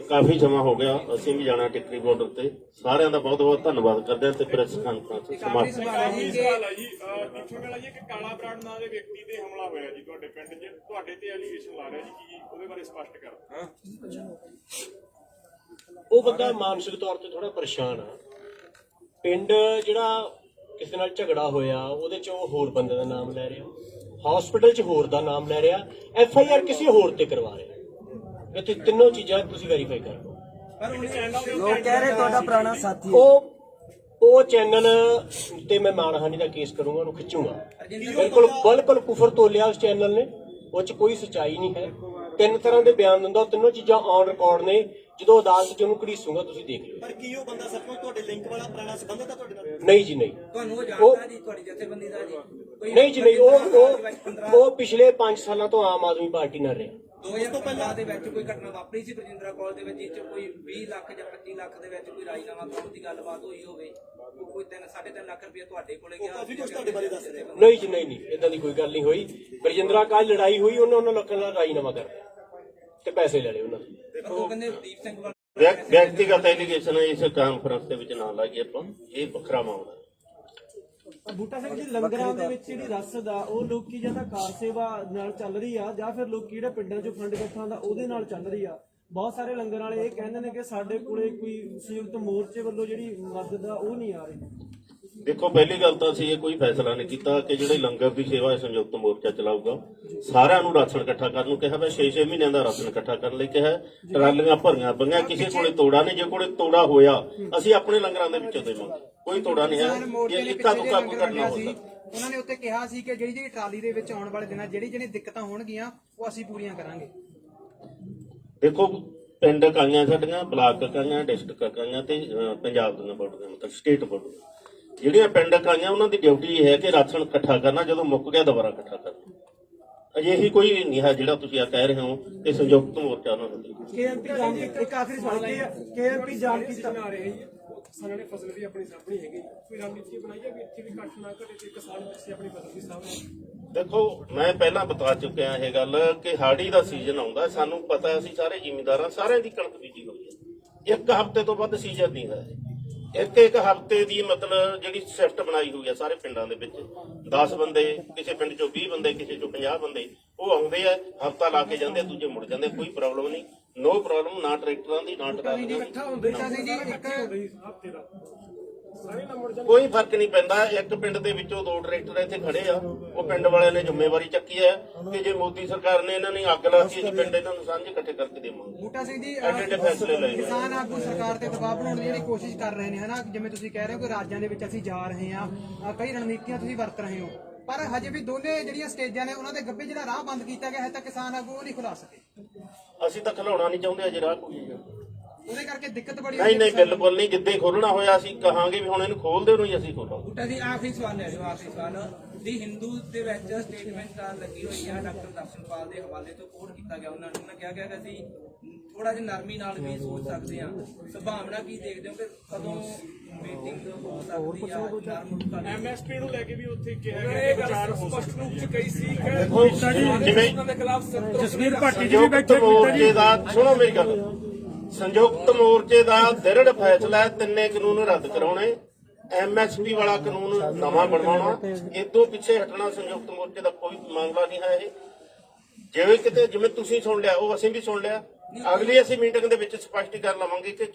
ਕਾਫੀ ਜਮਾ ਹੋ ਗਿਆ, ਅਸੀਂ ਵੀ ਜਾਣਾ ਟਿਕਰੀ ਬਾਰਡਰ ਤੇ। ਸਾਰਿਆਂ ਦਾ ਬਹੁਤ ਬਹੁਤ ਧੰਨਵਾਦ ਕਰਦੇ ਹਾਂ ਤੇ ਪ੍ਰੈਸ ਕਾਨਫਰੰਸ ਸਮਾਪਤ। ਸਵਾਲ ਹੈ ਜੀ ਦੇਖਣ ਵਾਲਾ ਜੀ ਕਿ ਕਾਲਾ ਬਰਾੜ ਨਾਂ ਦੇ ਵਿਅਕਤੀ ਤੇ ਹਮਲਾ ਹੋਇਆ ਜੀ ਤੁਹਾਡੇ ਪਿੰਡ 'ਚ, ਤੁਹਾਡੇ ਤੇ ਐਲੀਗੇਸ਼ਨ ਲਾ ਰਿਹਾ ਜੀ, ਕੀ ਉਹਦੇ ਬਾਰੇ ਸਪਸ਼ਟ ਕਰੋ। ਉਹ ਬੰਦਾ ਮਾਨਸਿਕ ਤੌਰ ਤੇ ਥੋੜਾ ਪਰੇਸ਼ਾਨ ਆ। ਪਿੰਡ ਜਿਹੜਾ ਕਿਸੇ ਨਾਲ ਝਗੜਾ ਹੋਇਆ ਉਹਦੇ 'ਚ ਉਹ ਹੋਰ ਬੰਦੇ ਦਾ ਨਾਮ ਲੈ ਰਿਹਾ, ਹਸਪੀਟਲ 'ਚ ਹੋਰ ਦਾ ਨਾਮ ਲੈ ਰਿਹਾ, FIR ਕਿਸੇ ਹੋਰ ਤੇ ਕਰਵਾ ਰਿਹਾ। ਇੱਥੇ ਤਿੰਨੋਂ ਚੀਜ਼ਾਂ ਤੁਸੀਂ ਵੈਰੀਫਾਈ ਕਰ ਲਓ। ਲੋਕ ਕਹਿ ਰਹੇ ਤੁਹਾਡਾ ਪੁਰਾਣਾ ਸਾਥੀ ਉਹ ਚੈਨਲ ਤੇ ਮੈਂ ਮਾਨਹਾਨੀ ਦਾ ਕੇਸ ਕਰੂੰਗਾ, ਉਹਨੂੰ ਖਿੱਚੂੰਗਾ। ਬਿਲਕੁਲ ਕੁਫਰ ਤੋਲਿਆ ਉਸ ਚੈਨਲ ਨੇ, ਉਹ 'ਚ ਕੋਈ ਸੱਚਾਈ ਨਹੀਂ ਹੈ। 3 ਤਰ੍ਹਾਂ ਦੇ ਬਿਆਨ ਦਿੰਦਾ, ਉਹ ਤਿੰਨੋਂ ਚੀਜ਼ਾਂ ਔਨ ਰਿਕਾਰਡ ਨੇ। ਜਦੋਂ ਅਦਾਲਤ 'ਚ ਉਹਨੂੰ ਘੜੀਸੂਗਾ ਤੁਸੀਂ ਦੇਖ ਲਿਓ। ਪਰ ਕੀ ਉਹ ਬੰਦਾ ਸੱਚਮੁੱਚ ਤੁਹਾਡੇ ਲਿੰਕ ਵਾਲਾ ਪੁਰਾਣਾ ਸੰਬੰਧਤ ਹੈ ਤੁਹਾਡੇ ਨਾਲ? ਨਹੀਂ ਜੀ, ਨਹੀਂ। ਤੁਹਾਨੂੰ ਉਹ ਜਾਣਦਾ ਜੀ, ਤੁਹਾਡੀ ਜਥੇਬੰਦੀ ਦਾ ਜੀ? ਨਹੀਂ ਜੀ, ਨਹੀਂ। ਉਹ ਪਿਛਲੇ 5 ਸਾਲਾਂ ਤੋਂ ਆਮ ਆਦਮੀ ਪਾਰਟੀ ਨਾਲ ਰਿਹਾ। 2015 ਦੇ ਵਿੱਚ ਕੋਈ ਘਟਨਾ ਵਾਪਰੀ ਸੀ ਬਰਜਿੰਦਰਾ ਕਾਲਜ ਦੇ ਵਿੱਚ, ਜਿਸ 'ਚ ਕੋਈ 20 ਲੱਖ ਜਾਂ 25 ਲੱਖ ਦੇ ਵਿੱਚ ਕੋਈ ਰਾਜੀਨਾਮਾ ਕਰਾਉਣ ਦੀ ਗੱਲਬਾਤ ਹੋਈ ਹੋਵੇ? ਕੋਈ 3.5 ਲੱਖ ਰੁਪਇਆ ਤੁਹਾਡੇ ਕੋਲੇ ਗਿਆ? ਕਾਫੀ ਕੁਝ ਤੁਹਾਡੇ ਬਾਰੇ ਦੱਸ ਰਹੇ ਹੋ। ਨਹੀਂ ਜੀ, ਨਹੀਂ, ਇਦਾਂ ਦੀ ਕੋਈ ਗੱਲ ਨਹੀਂ ਹੋਈ। ਬਰਜਿੰਦਰਾ ਕਾਲਜ ਲੜਾਈ ਹੋਈ, ਉਹਨਾਂ ਲੋਕਾਂ ਨਾਲ ਰਾਜੀਨਾਮਾ ਕਰ ਤੇ ਪੈਸੇ ਲੈ ਲਏ ਉਹਨਾਂ ਦੇ। ਉਹ ਕਹਿੰਦੇ ਦੀਪ ਸਿੰਘ ਵਿਅਕਤੀਗਤ ਐਲੀਗੇਸ਼ਨ ਇਸ ਕਾਨਫਰੰਸ ਦੇ ਵਿੱਚ ਨਾ ਲਾਈਏ ਆਪਾਂ, ਇਹ ਵੱਖਰਾ ਮਾਮਲਾ ਹੈ। ਬੂਟਾ ਸਿੰਘ ਜੀ, ਲੰਗਰਾਂ ਦੇ ਵਿੱਚ ਜਿਹੜੀ ਰਸਦ ਆ ਉਹ ਲੋਕੀ ਜਾਂ ਤਾਂ ਕਾਰ ਸੇਵਾ ਨਾਲ ਚੱਲ ਰਹੀ ਆ ਜਾਂ ਫਿਰ ਲੋਕੀ ਜਿਹੜੇ ਪਿੰਡਾਂ 'ਚੋਂ ਫੰਡ ਇਕੱਠਾ ਦਾ ਉਹਦੇ ਨਾਲ ਚੱਲ ਰਹੀ ਆ। ਬਹੁਤ ਸਾਰੇ ਲੰਗਰ ਵਾਲੇ ਇਹ ਕਹਿੰਦੇ ਨੇ ਕਿ ਸਾਡੇ ਕੋਲੇ ਕੋਈ ਸੰਯੁਕਤ ਮੋਰਚੇ ਵੱਲੋਂ ਜਿਹੜੀ ਮਦਦ ਆ ਉਹ ਨਹੀਂ ਆ ਰਹੀ। ਦੇਖੋ, ਪਹਿਲੀ ਗੱਲ ਤਾਂ ਅਸੀਂ ਇਹ ਕੋਈ ਫੈਸਲਾ ਨਹੀਂ ਕੀਤਾ ਕਿ ਜਿਹੜੇ ਲੰਗਰ ਦੀ ਸੇਵਾ ਹੈ ਸੰਯੁਕਤ ਮੋਰਚਾ ਚਲਾਊਗਾ। ਸਾਰਿਆਂ ਨੂੰ ਰਾਸ਼ਨ ਇਕੱਠਾ ਕਰਨ ਨੂੰ ਕਿਹਾ ਵਾ, 6-6 ਮਹੀਨਿਆਂ ਦਾ ਰਾਸ਼ਨ ਇਕੱਠਾ ਕਰਨ ਲਈ ਕਿਹਾ। ਟਰਾਲੀਆਂ ਭਰੀਆਂ ਪਈਆਂ, ਕਿਸੇ ਕੋਲੇ ਤੋੜਾ ਨਹੀਂ। ਜੇ ਕੋਲੇ ਤੋੜਾ ਹੋਇਆ ਅਸੀਂ ਆਪਣੇ ਲੰਗਰਾਂ ਦੇ ਵਿੱਚੋਂ ਦੇਵਾਂਗੇ, ਕੋਈ ਤੋੜਾ ਨਹੀਂ ਹੈ। ਇਹ ਇੱਕਾ ਦੁੱਕਾ ਕੋਈ ਕਰਨਾ ਹੁੰਦਾ। ਉਹਨਾਂ ਨੇ ਉੱਤੇ ਕਿਹਾ ਸੀ ਕਿ ਜਿਹੜੀ ਟਰਾਲੀ ਦੇ ਵਿੱਚ ਆਉਣ ਵਾਲੇ ਦਿਨਾਂ ਜਿਹੜੀ ਦਿੱਕਤਾਂ ਹੋਣਗੀਆਂ ਉਹ ਅਸੀਂ ਪੂਰੀਆਂ ਕਰਾਂਗੇ। ਦੇਖੋ, ਪਿੰਡ ਇਕਾਈਆਂ ਸਾਡੀਆਂ, ਬਲਾਕ ਇਕਾਈਆਂ, ਡਿਸਟ੍ਰਿਕਟ ਇਕਾਈਆਂ ਤੇ ਪੰਜਾਬ ਦੀਆਂ ਬੋਰਡ, ਮਤਲਬ ਸਟੇਟ ਬੋਰਡ, ਜਿਹੜੀਆਂ ਪਿੰਡ ਇਕਾਈਆਂ ਉਹਨਾਂ ਦੀ ਡਿਊਟੀ ਇਹ ਹੈ ਕਿ ਰਾਸ਼ਨ ਇਕੱਠਾ ਕਰਨਾ, ਜਦੋਂ ਮੁੱਕ ਗਿਆ ਦੁਬਾਰਾ ਇਕੱਠਾ ਕਰਨਾ। ਅਜਿਹੀ ਕੋਈ ਨਹੀਂ ਹੈ ਜਿਹੜਾ ਤੁਸੀਂ ਆ ਕਹਿ ਰਹੇ ਹੋ ਕਿ ਸੰਯੁਕਤ ਮੋਰਚਾ ਉਹਨਾਂ ਨੂੰ। KMP ਜਾਣ ਇੱਕ ਆਖਰੀ ਸਵਾਲ ਕੀ ਹੈ, KMP ਜਾਣ ਕੀਤਾ ਕਿਸਾਨਾਂ ਨੇ ਫਸਲ ਵੀ ਆਪਣੀ ਸਾਂਭਣੀ ਹੈਗੀ, ਕੋਈ ਰਣਨੀਤੀ ਬਣਾਈ ਹੈ ਵੀ ਇੱਥੇ ਵੀ ਘੱਟ ਨਾ ਘਟੇ ਤੇ ਕਿਸਾਨ ਪਿੱਛੇ ਆਪਣੀ ਫਸਲ ਵੀ ਸਾਂਭਣ? ਦੇਖੋ, ਮੈਂ ਪਹਿਲਾਂ ਬਤਾ ਚੁੱਕਿਆ ਇਹ ਗੱਲ ਕਿ ਹਾੜੀ ਦਾ ਸੀਜ਼ਨ ਆਉਂਦਾ, ਸਾਨੂੰ ਪਤਾ, ਅਸੀਂ ਸਾਰੇ ਜ਼ਿਮੀਂਦਾਰਾਂ ਸਾਰਿਆਂ ਦੀ ਕਣਕ ਬੀਜੀ ਹੋਈ ਹੈ। 1 ਹਫ਼ਤੇ ਤੋਂ ਵੱਧ ਸੀਜ਼ਨ ਨਹੀਂ ਹੈ। ਇੱਕ ਹਫ਼ਤੇ ਦੀ ਮਤਲਬ ਜਿਹੜੀ ਸ਼ਿਫਟ ਬਣਾਈ ਹੋਈ ਹੈ ਸਾਰੇ ਪਿੰਡਾਂ ਦੇ ਵਿੱਚ, 10 ਬੰਦੇ, ਕਿਸੇ ਪਿੰਡ ਚੋਂ 20 ਬੰਦੇ, ਕਿਸੇ ਚੋਂ 50 ਬੰਦੇ, ਉਹ ਆਉਂਦੇ ਆ, ਹਫ਼ਤਾ ਲਾ ਕੇ ਜਾਂਦੇ, ਦੂਜੇ ਮੁੜ ਜਾਂਦੇ। ਕੋਈ ਪ੍ਰੋਬਲਮ ਨਹੀਂ, ਨੋ ਪ੍ਰੋਬਲਮ, ਨਾ ਟਰੈਕਟਰਾਂ ਦੀ, ਨਾ ਟਰਾਲੀਆਂ ਦੀ, ਕੋਈ ਫਰਕ ਨਹੀਂ ਪੈਂਦਾ। ਇੱਕ ਪਿੰਡ ਦੇ ਵਿੱਚੋਂ 2 ਟਰੈਕਟਰ ਇੱਥੇ ਖੜੇ ਆ, ਉਹ ਪਿੰਡ ਵਾਲਿਆਂ ਨੇ ਜ਼ਿੰਮੇਵਾਰੀ ਚੱਕੀ ਹੈ ਕਿ ਜੇ ਮੋਦੀ ਸਰਕਾਰ ਨੇ ਇਹਨਾਂ ਨੇ ਅੱਗ ਲਾਤੀ, ਅਸੀਂ ਪਿੰਡ ਇਹਨਾਂ ਨੂੰ ਸਾਂਝੇ ਇਕੱਠੇ ਕਰਕੇ ਦੇਵਾਂਗੇ। ਬੂਟਾ ਸਿੰਘ ਜੀ, ਐਡੇ ਫੈਸਲੇ ਲਏ ਕਿਸਾਨ ਆਗੂ ਸਰਕਾਰ ਤੇ ਦਬਾਅ ਬਣਾਉਣ ਦੀ ਜਿਹੜੀ ਕੋਸ਼ਿਸ਼ ਕਰ ਰਹੇ ਨੇ, ਹਨਾ, ਜਿਵੇਂ ਤੁਸੀਂ ਕਹਿ ਰਹੇ ਹੋ ਕਿ ਰਾਜਾਂ ਦੇ ਵਿੱਚ ਅਸੀਂ ਜਾ ਰਹੇ ਹਾਂ, ਕਈ ਰਣਨੀਤੀਆਂ ਤੁਸੀਂ ਵਰਤ ਰਹੇ ਹੋ, ਪਰ ਹਜੇ ਵੀ ਦੋਨੇ ਜਿਹੜੀਆਂ ਸਟੇਜਾਂ ਨੇ ਉਹਨਾਂ ਦੇ ਗੱਭੇ ਜਿਹੜਾ ਰਾਹ ਬੰਦ ਕੀਤਾ ਗਿਆ ਹੈ ਤਾਂ ਕਿਸਾਨ ਆਗੂ ਉਹ ਨਹੀਂ ਖੁਲਾ ਸਕੇ। ਅਸੀਂ ਤਾਂ ਖਿਲਾਉਣਾ ਨਹੀਂ ਚਾਹੁੰਦੇ ਅਜੇ ਰਾਹ ਕੋਈ। ਉਹਦੇ ਕਰਕੇ ਦਿੱਕਤ ਬੜੀ ਨਹੀਂ, ਬਿਲਕੁਲ ਨਹੀਂ। ਜਿੱਦੇ ਖੋਲਣਾ ਹੋਇਆ ਅਸੀਂ ਕਹਾਂਗੇ ਵੀ ਹੁਣ ਇਹਨੂੰ ਖੋਲਦੇ ਨੂੰ ਹੀ ਅਸੀਂ ਖੋਲਾਂਗੇ। ਬੂਟਾ ਜੀ, ਆਖਰੀ ਸਵਾਲ ਹੈ, ਆਖਰੀ ਸਵਾਲ ਦੀ ਹਿੰਦੂ ਦੇ ਵਿੱਚ ਸਟੇਟਮੈਂਟ ਲੱਗੀ ਹੋਈ ਹੈ ਡਾਕਟਰ ਦਰਸ਼ਨਪਾਲ ਦੇ ਹਵਾਲੇ ਤੋਂ ਕੋਟ ਕੀਤਾ ਗਿਆ। ਉਹਨਾਂ ਨੇ ਕਿਹਾ ਗਿਆ ਕਿ ਅਸੀਂ ਥੋੜਾ ਜਿਹਾ ਨਰਮੀ ਨਾਲ ਵੀ ਸੋਚ ਸਕਦੇ ਹਾਂ। ਸੰਭਾਵਨਾ ਕੀ ਦੇਖਦੇ ਹੋ ਕਿ ਕਦੋਂ ਮੀਟਿੰਗ ਹੋ ਸਕਦੀ ਆ? MSP ਨੂੰ ਲੈ ਕੇ ਵੀ ਉੱਥੇ ਕਿਹਾ ਗਿਆ ਕਿ ਵਿਚਾਰ ਸਪਸ਼ਟ ਰੂਪ ਚ ਕਹੀ ਸੀ ਕਿ ਜਿਵੇਂ ਜਸਵੀਰ ਭਾਟੀ ਜੀ ਵੀ ਬੈਠੇ ਮੋਰਚੇ ਦਾ, ਸੁਣੋ ਮੇਰੀ ਗੱਲ, ਸੰਯੁਕਤ ਮੋਰਚੇ ਦਾ ਦ੍ਰਿੜ ਫੈਸਲਾ ਹੈ 3 ਕਾਨੂੰਨ ਰੱਦ ਕਰਾਉਣੇ, MSP ਵਾਲਾ ਕਾਨੂੰਨ ਨਵਾਂ ਬਣਵਾਉਣਾ। ਇਦੋਂ ਪਿੱਛੇ ਹਟਣਾ ਸੰਯੁਕਤ ਮੋਰਚੇ ਦਾ ਕੋਈ ਮਾਮਲਾ ਨਹੀਂ ਹੈ। ਇਹ ਜਿਵੇਂ ਕਿਤੇ, ਜਿਵੇਂ ਤੁਸੀਂ ਸੁਣ ਲਿਆ, ਉਹ ਅਸੀਂ ਵੀ ਸੁਣ ਲਿਆ। ਅਗਲੀ ਅਸੀਂ ਮੀਟਿੰਗ ਦੇ ਵਿੱਚ ਸਪਸ਼ਟੀਕਰਨ ਲਵਾਂਗੇ ਕਿ